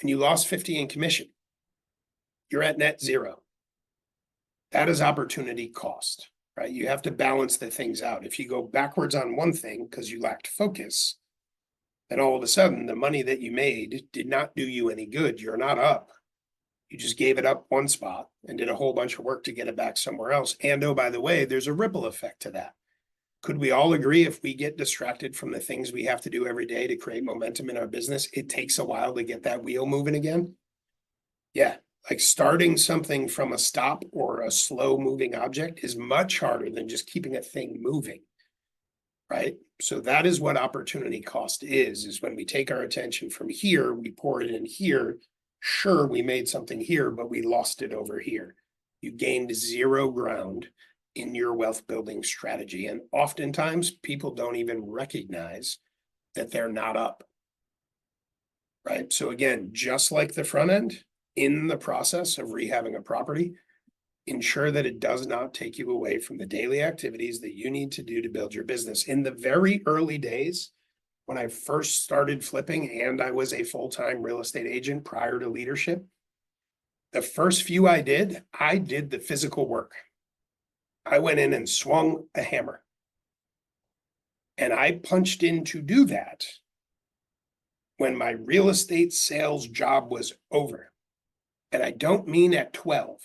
And you lost 50 in commission. You're at net zero. That is opportunity cost. Right? You have to balance the things out. If you go backwards on one thing because you lacked focus, then all of a sudden the money that you made did not do you any good. You're not up. You just gave it up one spot and did a whole bunch of work to get it back somewhere else. And oh, by the way, there's a ripple effect to that. Could we all agree if we get distracted from the things we have to do every day to create momentum in our business, it takes a while to get that wheel moving again? Yeah. Like starting something from a stop or a slow moving object is much harder than just keeping a thing moving, right? So that is what opportunity cost is when we take our attention from here, we pour it in here. Sure, we made something here, but we lost it over here. You gained 0 ground in your wealth building strategy. And oftentimes people don't even recognize that they're not up, right? So again, just like the front end, in the process of rehabbing a property, ensure that it does not take you away from the daily activities that you need to do to build your business. In the very early days, when I first started flipping and I was a full-time real estate agent prior to leadership, the first few I did the physical work. I went in and swung a hammer. And I punched in to do that when my real estate sales job was over. And I don't mean at 12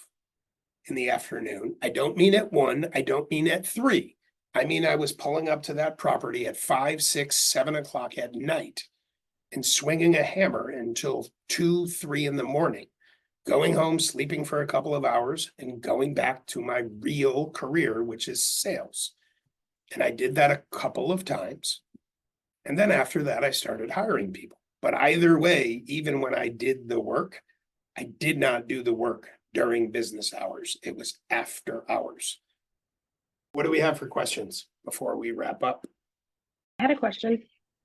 in the afternoon. I don't mean at 1. I don't mean at 3. I mean, I was pulling up to that property at 5, 6, 7 o'clock at night and swinging a hammer until 2, 3 in the morning, going home, sleeping for a couple of hours, and going back to my real career, which is sales. And I did that a couple of times. And then after that, I started hiring people. But either way, even when I did the work, I did not do the work during business hours. It was after hours. What do we have for questions before we wrap up? I had a question.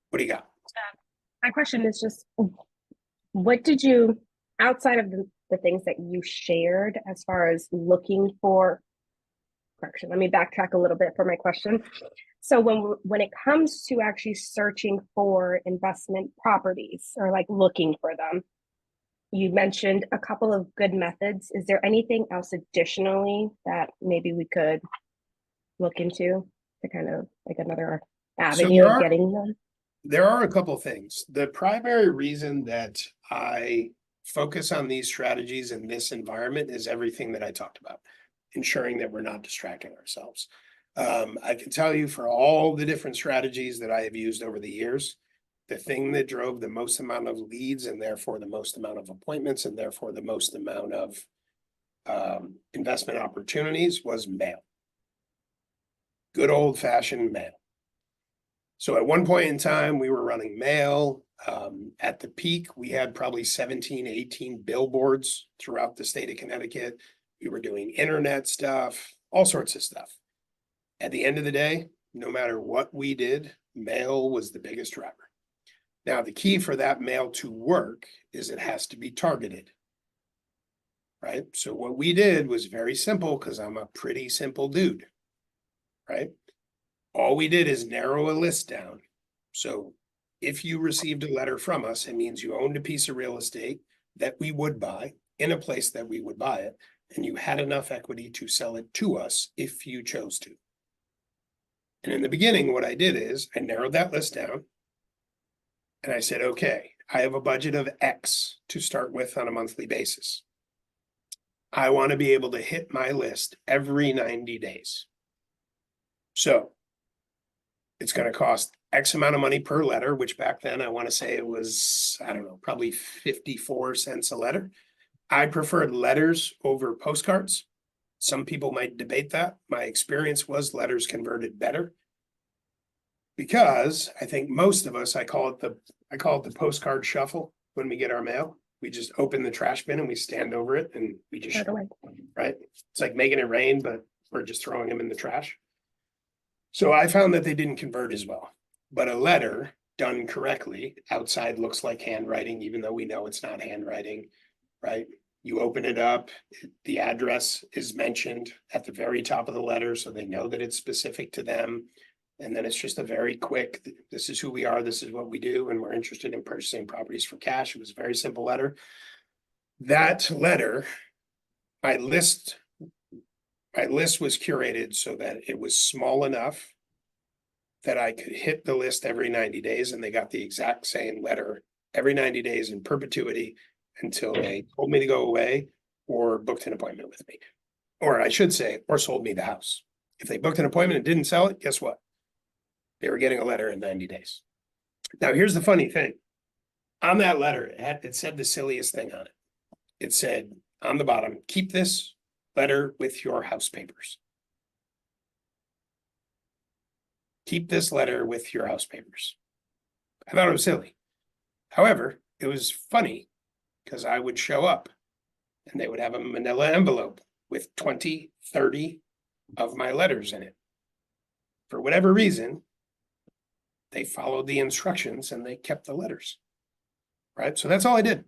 What do you got? My question is just, what did you, outside of the things that you shared as far as looking for, correction, let me backtrack a little bit for my question. So when it comes to actually searching for investment properties or like looking for them, you mentioned a couple of good methods. Is there anything else additionally that maybe we could look into to kind of like another avenue of getting them? There are a couple things. The primary reason that I focus on these strategies in this environment is everything that I talked about, ensuring that we're not distracting ourselves. I can tell you for all the different strategies that I have used over the years, the thing that drove the most amount of leads and therefore the most amount of appointments and therefore the most amount of investment opportunities was mail. Good old fashioned mail. So at one point in time, we were running mail. At the peak, we had probably 17, 18 billboards throughout the state of Connecticut. We were doing internet stuff, all sorts of stuff. At the end of the day, no matter what we did, mail was the biggest driver. Now, the key for that mail to work is it has to be targeted, right? So what we did was very simple because I'm a pretty simple dude, right? All we did is narrow a list down. So if you received a letter from us, it means you owned a piece of real estate that we would buy in a place that we would buy it, and you had enough equity to sell it to us if you chose to. And in the beginning, what I did is I narrowed that list down and I said, okay, I have a budget of X to start with on a monthly basis. I want to be able to hit my list every 90 days. So it's going to cost X amount of money per letter, which back then I want to say it was, I don't know, probably 54 cents a letter. I preferred letters over postcards. Some people might debate that. My experience was letters converted better because I think most of us, I call it the postcard shuffle when we get our mail. We just open the trash bin and we stand over it and we just, right? It's like making it rain, but we're just throwing them in the trash. So I found that they didn't convert as well, but a letter done correctly outside looks like handwriting, even though we know it's not handwriting, right? You open it up, the address is mentioned at the very top of the letter, so they know that it's specific to them. And then it's just a very quick, this is who we are, this is what we do, and we're interested in purchasing properties for cash. It was a very simple letter. That letter, my list was curated so that it was small enough that I could hit the list every 90 days, and they got the exact same letter every 90 days in perpetuity until they told me to go away or booked an appointment with me. Or I should say, or sold me the house. If they booked an appointment and didn't sell it, guess what? They were getting a letter in 90 days. Now, here's the funny thing. On that letter, it said the silliest thing on it. It said on the bottom, keep this letter with your house papers. Keep this letter with your house papers. I thought it was silly. However, it was funny because I would show up and they would have a manila envelope with 20, 30 of my letters in it. For whatever reason, they followed the instructions and they kept the letters, right? So that's all I did.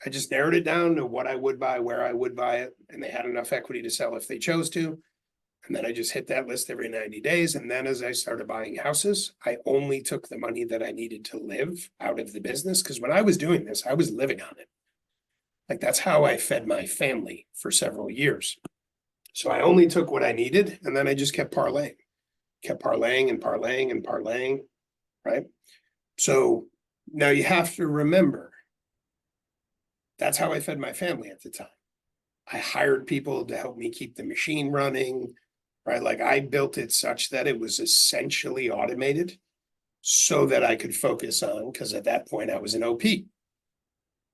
I just narrowed it down to what I would buy, where I would buy it, and they had enough equity to sell if they chose to. And then I just hit that list every 90 days. And then as I started buying houses, I only took the money that I needed to live out of the business. Because when I was doing this, I was living on it. Like that's how I fed my family for several years. So I only took what I needed, and then I just kept parlaying and parlaying and parlaying, right? So now you have to remember, that's how I fed my family at the time. I hired people to help me keep the machine running, right? Like I built it such that it was essentially automated so that I could focus on, because at that point I was an OP.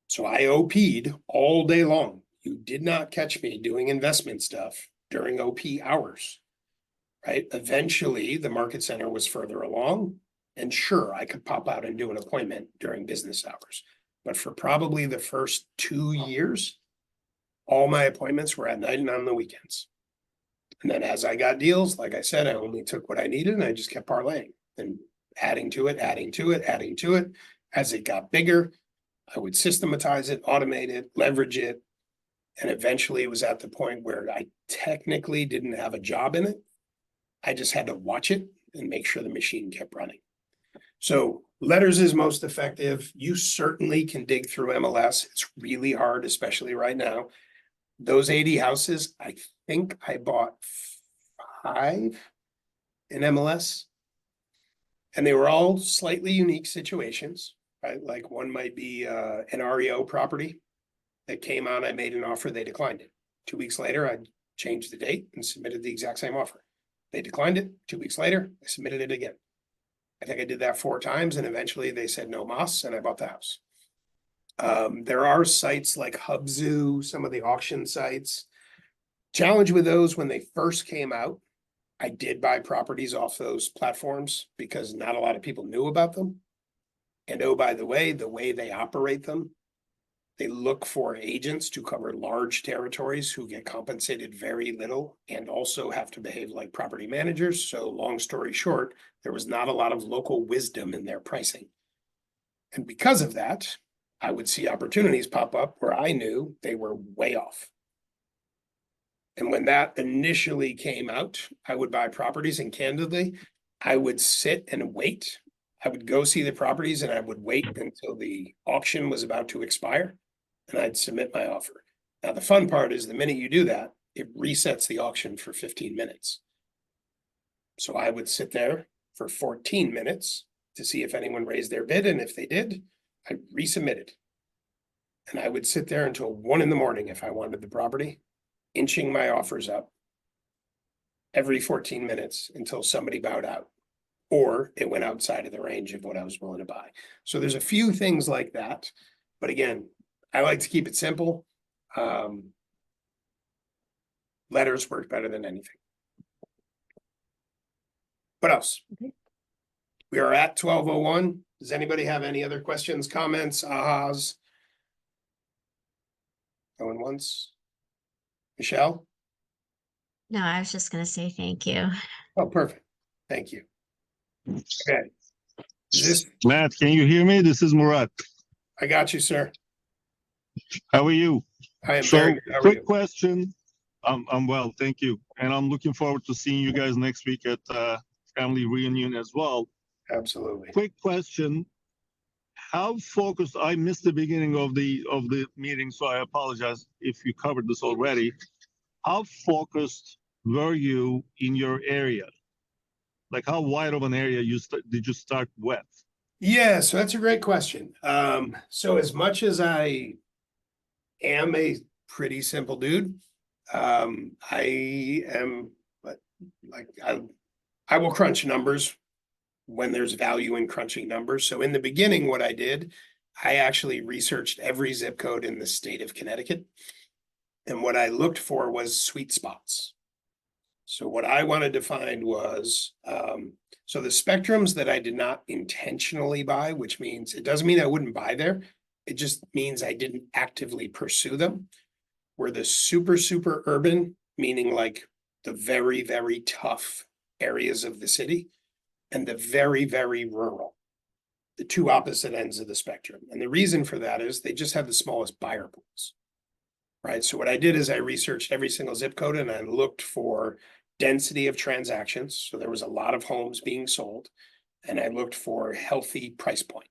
So I OP'd all day long. You did not catch me doing investment stuff during OP hours, right? Eventually the market center was further along, and sure, I could pop out and do an appointment during business hours. But for probably the first 2 years, all my appointments were at night and on the weekends. And then as I got deals, like I said, I only took what I needed and I just kept parlaying and adding to it, adding to it, adding to it. As it got bigger, I would systematize it, automate it, leverage it. And eventually it was at the point where I technically didn't have a job in it. I just had to watch it and make sure the machine kept running. So letters is most effective. You certainly can dig through MLS. It's really hard, especially right now. Those 80 houses, I think I bought 5 in MLS. And they were all slightly unique situations, right? Like one might be an REO property that came on, I made an offer, they declined it. 2 weeks later, I changed the date and submitted the exact same offer. They declined it. 2 weeks later, I submitted it again. I think I did that 4 times and eventually they said no mas and I bought the house. There are sites like Hubzu, some of the auction sites. Challenge with those, when they first came out, I did buy properties off those platforms because not a lot of people knew about them. And oh, by the way they operate them, they look for agents to cover large territories who get compensated very little and also have to behave like property managers. So long story short, there was not a lot of local wisdom in their pricing. And because of that, I would see opportunities pop up where I knew they were way off. And when that initially came out, I would buy properties, and candidly, I would sit and wait. I would go see the properties and I would wait until the auction was about to expire and I'd submit my offer. Now, the fun part is the minute you do that, it resets the auction for 15 minutes. So I would sit there for 14 minutes to see if anyone raised their bid. And if they did, I resubmitted. And I would sit there until 1 a.m. if I wanted the property, inching my offers up every 14 minutes until somebody bowed out or it went outside of the range of what I was willing to buy. So there's a few things like that. But again, I like to keep it simple. Letters work better than anything. What else? Okay. We are at 12:01. Does anybody have any other questions, comments, ahas? Going once? Michelle? No, I was just going to say thank you. Oh, perfect. Thank you. Okay. Matt, can you hear me? This is Murat. I got you, sir. How are you? I am very good. How are you? Quick question. I'm well, thank you. And I'm looking forward to seeing you guys next week at family reunion as well. Absolutely. Quick question. How focused, I missed the beginning of the meeting, so I apologize if you covered this already. How focused were you in your area? Like how wide of an area did you start with? Yeah, so that's a great question. So as much as I am a pretty simple dude, I am like I will crunch numbers when there's value in crunching numbers. So in the beginning, what I did, I actually researched every zip code in the state of Connecticut. And what I looked for was sweet spots. So what I wanted to find was, so the spectrums that I did not intentionally buy, which means it doesn't mean I wouldn't buy there. It just means I didn't actively pursue them, were the super, super urban, meaning like the very, very tough areas of the city, and the very, very rural. the two opposite ends of the spectrum. And the reason for that is they just have the smallest buyer pools. Right. So what I did is I researched every single zip code and I looked for density of transactions. So there was a lot of homes being sold, and I looked for healthy price point.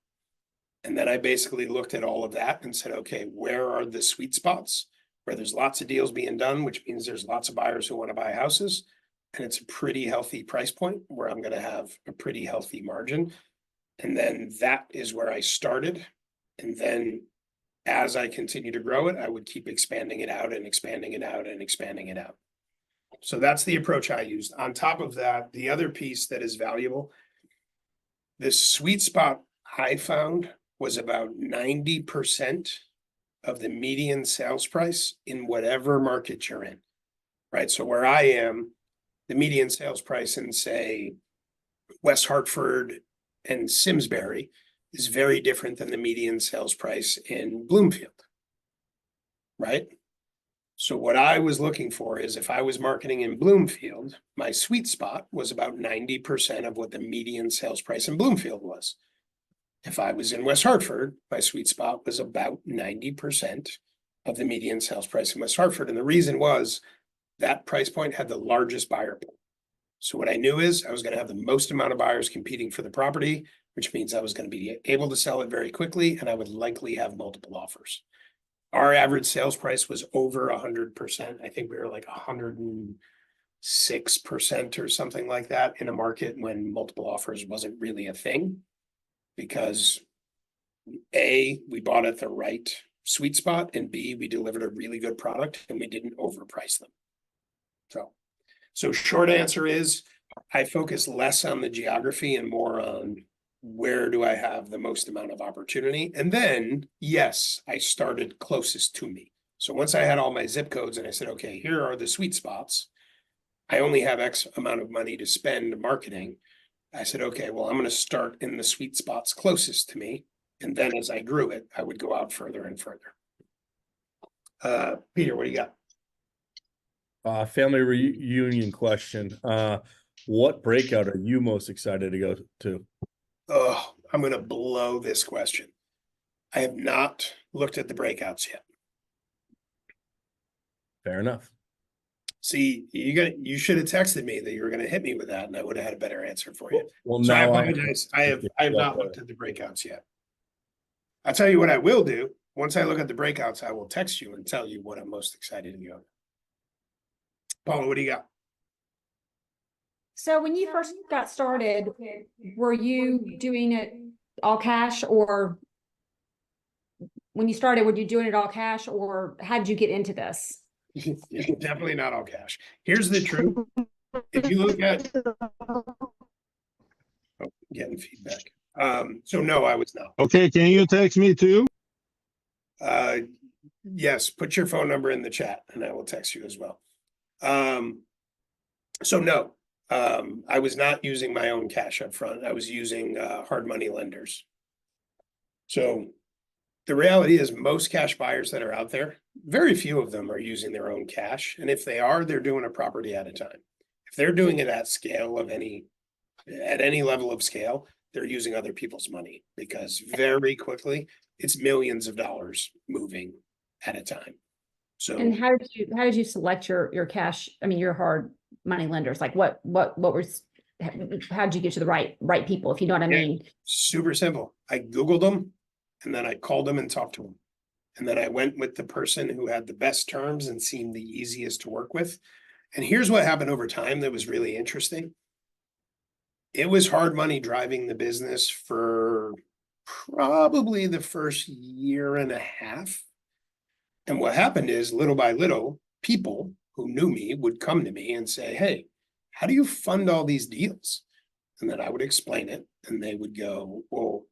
And then I basically looked at all of that and said, okay, where are the sweet spots where there's lots of deals being done, which means there's lots of buyers who want to buy houses. And it's a pretty healthy price point where I'm going to have a pretty healthy margin. And then that is where I started. And then as I continue to grow it, I would keep expanding it out and expanding it out and expanding it out. So that's the approach I used. On top of that, the other piece that is valuable, the sweet spot I found was about 90% of the median sales price in whatever market you're in, right? So where I am, the median sales price in, say, West Hartford and Simsbury is very different than the median sales price in Bloomfield, right? So what I was looking for is if I was marketing in Bloomfield, my sweet spot was about 90% of what the median sales price in Bloomfield was. If I was in West Hartford, my sweet spot was about 90% of the median sales price in West Hartford. And the reason was that price point had the largest buyer pool. So what I knew is I was going to have the most amount of buyers competing for the property, which means I was going to be able to sell it very quickly, and I would likely have multiple offers. Our average sales price was over 100%. I think we were like 106% or something like that in a market when multiple offers wasn't really a thing. Because A, we bought at the right sweet spot, and B, we delivered a really good product and we didn't overprice them. So short answer is I focus less on the geography and more on where do I have the most amount of opportunity. And then, yes, I started closest to me. So once I had all my zip codes and I said, okay, here are the sweet spots, I only have X amount of money to spend marketing. I said, okay, well, I'm going to start in the sweet spots closest to me. And then as I grew it, I would go out further and further. Peter, what do you got? Family reunion question. What breakout are you most excited to go to? Oh, I'm going to blow this question. I have not looked at the breakouts yet. Fair enough. See, you should have texted me that you were going to hit me with that, and I would have had a better answer for you. Well, So I now apologize. I have not looked at the breakouts yet. I'll tell you what I will do. Once I look at the breakouts, I will text you and tell you what I'm most excited to go. Paula, what do you got? So when you first got started, were you doing it all cash, or when you started, were you doing it all cash, or how did you get into this? Yeah, definitely not all cash. Here's the truth. If you look at, getting feedback. So no, I was not. Okay, can you text me too? Yes, put your phone number in the chat and I will text you as well. So no, I was not using my own cash up front. I was using hard money lenders. So the reality is most cash buyers that are out there, very few of them are using their own cash. And if they are, they're doing a property at a time. If they're doing it at scale at any level of scale, they're using other people's money, because very quickly it's millions of dollars moving at a time. So And how did you select your cash? I mean, your hard money lenders, like what was, how did you get to the right people, if you know what I mean? super simple. I Googled them and then I called them and talked to them. And then I went with the person who had the best terms and seemed the easiest to work with. And here's what happened over time that was really interesting. It was hard money driving the business for probably the first year and a half. And what happened is, little by little, people who knew me would come to me and say, hey, how do you fund all these deals? And then I would explain it and they would go, well,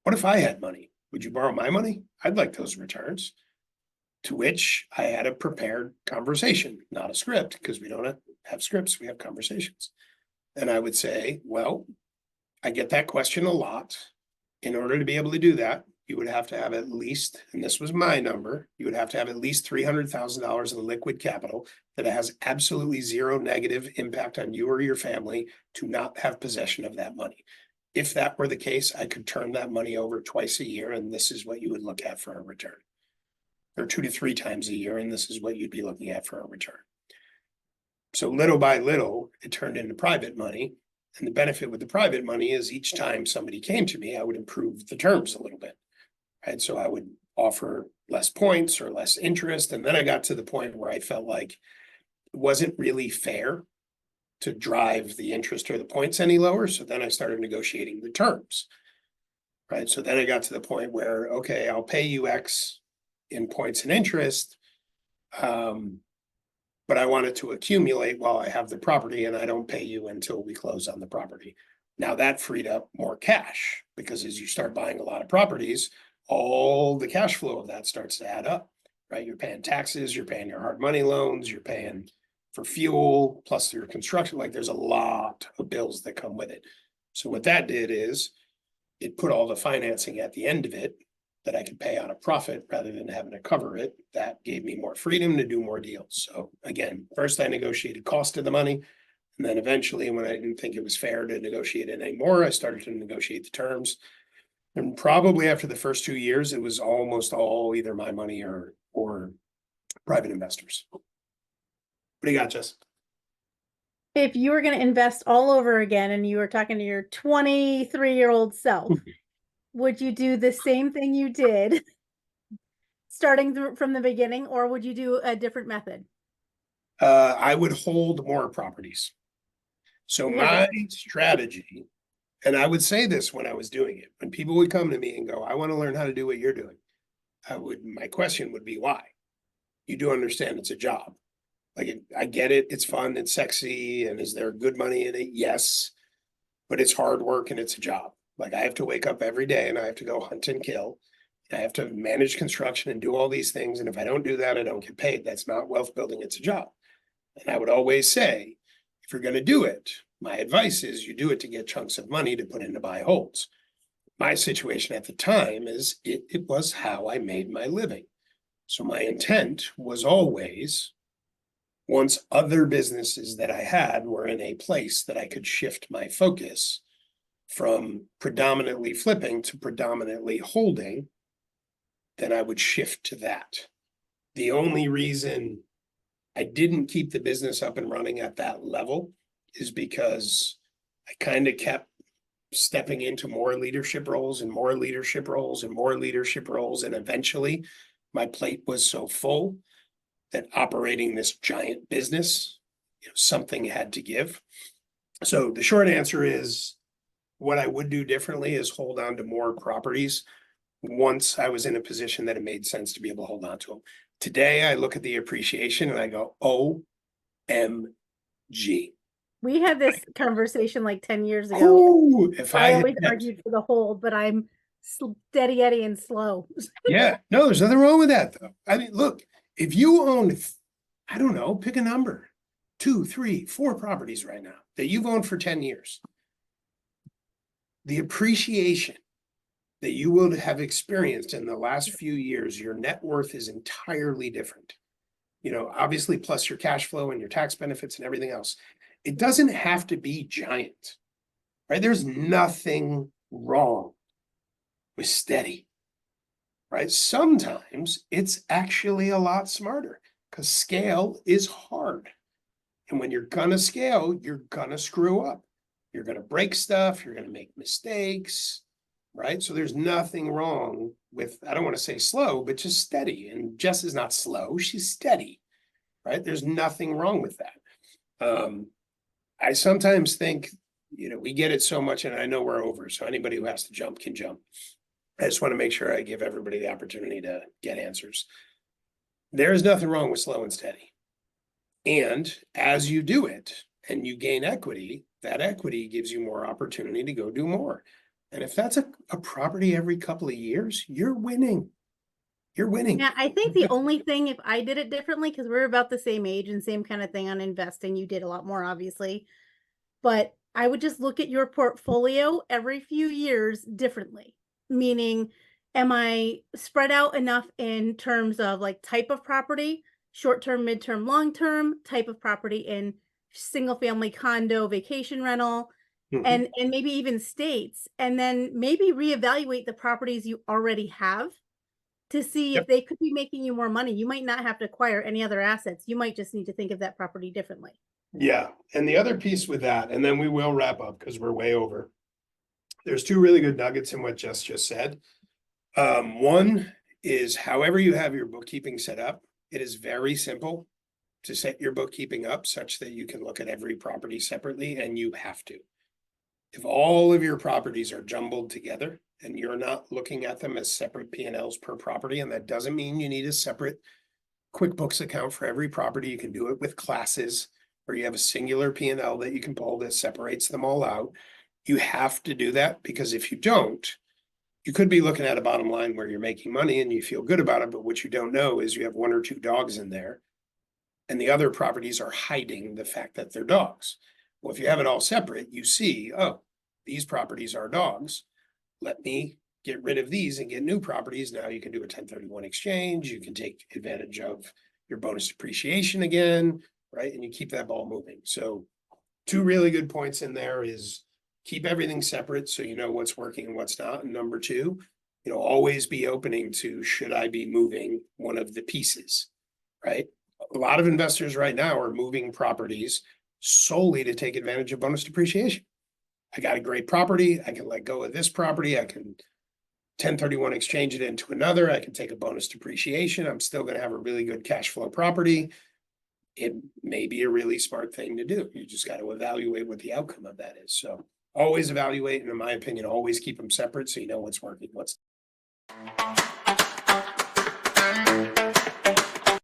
what if I had money? Would you borrow my money? I'd like those returns. To which I had a prepared conversation, not a script, because we don't have scripts, we have conversations. And I would say, well, I get that question a lot. In order to be able to do that, you would have to have at least, and this was my number, you would have to have at least $300,000 in liquid capital that has absolutely zero negative impact on you or your family to not have possession of that money. if that were the case, I could turn that money over twice a year, and this is what you would look at for a return. Or 2 to 3 times a year, and this is what you'd be looking at for a return. So little by little, it turned into private money. And the benefit with the private money is each time somebody came to me, I would improve the terms a little bit. Right. So I would offer less points or less interest. And then I got to the point where I felt like it wasn't really fair to drive the interest or the points any lower. So then I started negotiating the terms. Right. So then I got to the point where, okay, I'll pay you X in points and interest. But I want it to accumulate while I have the property, and I don't pay you until we close on the property. Now that freed up more cash, because as you start buying a lot of properties, all the cash flow of that starts to add up, right? You're paying taxes, you're paying your hard money loans, you're paying for fuel, plus your construction. Like there's a lot of bills that come with it. So what that did is it put all the financing at the end of it that I could pay on a profit rather than having to cover it. That gave me more freedom to do more deals. So again, first I negotiated cost of the money. And then eventually, when I didn't think it was fair to negotiate it anymore, I started to negotiate the terms. And probably after the first 2 years, it was almost all either my money or private investors. What do you got, Jess? If you were going to invest all over again and you were talking to your 23-year-old self, would you do the same thing you did starting from the beginning, or would you do a different method? I would hold more properties. So my strategy, and I would say this when I was doing it, when people would come to me and go, I want to learn how to do what you're doing. My question would be, why? You do understand it's a job. Like, I get it. It's fun. It's sexy. And is there good money in it? Yes, but it's hard work and it's a job. Like, I have to wake up every day and I have to go hunt and kill. I have to manage construction and do all these things. And if I don't do that, I don't get paid. That's not wealth building. It's a job. And I would always say, if you're going to do it, my advice is you do it to get chunks of money to put into buy holds. My situation at the time is it was how I made my living. So my intent was always, once other businesses that I had were in a place that I could shift my focus from predominantly flipping to predominantly holding, then I would shift to that. The only reason I didn't keep the business up and running at that level is because I kind of kept stepping into more leadership roles and more leadership roles and more leadership roles. And eventually my plate was so full that operating this giant business, something had to give. So the short answer is, what I would do differently is hold on to more properties once I was in a position that it made sense to be able to hold on to them. Today, I look at the appreciation and I go, OMG. We had this conversation like 10 years ago. Oh, if I I always had, argued for the hold, but I'm steady Eddie and slow. yeah, no, there's nothing wrong with that though. I mean, look, if you own, I don't know, pick a number, 2, 3, 4 properties right now that you've owned for 10 years. The appreciation that you will have experienced in the last few years, your net worth is entirely different. Obviously, plus your cash flow and your tax benefits and everything else. It doesn't have to be giant, right? There's nothing wrong with steady, right? Sometimes it's actually a lot smarter because scale is hard. And when you're gonna scale, you're gonna screw up. You're gonna break stuff, you're gonna make mistakes, right? So there's nothing wrong with, I don't want to say slow, but just steady. And Jess is not slow, she's steady, right? There's nothing wrong with that. I sometimes think, we get it so much, and I know we're over, so anybody who has to jump can jump. I just want to make sure I give everybody the opportunity to get answers. There's nothing wrong with slow and steady. And as you do it and you gain equity, that equity gives you more opportunity to go do more. And if that's a property every couple of years, you're winning. You're winning. Yeah, I think the only thing, if I did it differently, because we're about the same age and same kind of thing on investing, you did a lot more, obviously. But I would just look at your portfolio every few years differently. Meaning, am I spread out enough in terms of like type of property, short-term, mid-term, long-term, type of property in single family condo, vacation rental, Mhm. and maybe even states, and then maybe reevaluate the properties you already have to see Yep. if they could be making you more money. You might not have to acquire any other assets. You might just need to think of that property differently. Yeah, and the other piece with that, and then we will wrap up because we're way over. There's two really good nuggets in what Jess just said. One is however you have your bookkeeping set up, it is very simple to set your bookkeeping up such that you can look at every property separately, and you have to. If all of your properties are jumbled together and you're not looking at them as separate P&Ls per property, and that doesn't mean you need a separate QuickBooks account for every property. You can do it with classes where you have a singular P&L that you can pull that separates them all out. You have to do that because if you don't, you could be looking at a bottom line where you're making money and you feel good about it, but what you don't know is you have one or two dogs in there and the other properties are hiding the fact that they're dogs. Well, if you have it all separate, you see, oh, these properties are dogs. Let me get rid of these and get new properties. Now you can do a 1031 exchange. You can take advantage of your bonus depreciation again, right? And you keep that ball moving. So two really good points in there is keep everything separate so you know what's working and what's not. And number two, always be opening to, should I be moving one of the pieces, right? A lot of investors right now are moving properties solely to take advantage of bonus depreciation. I got a great property. I can let go of this property. I can 1031 exchange it into another. I can take a bonus depreciation. I'm still going to have a really good cash flow property. It may be a really smart thing to do. You just got to evaluate what the outcome of that is. So always evaluate, and in my opinion, always keep them separate so you know what's working, what's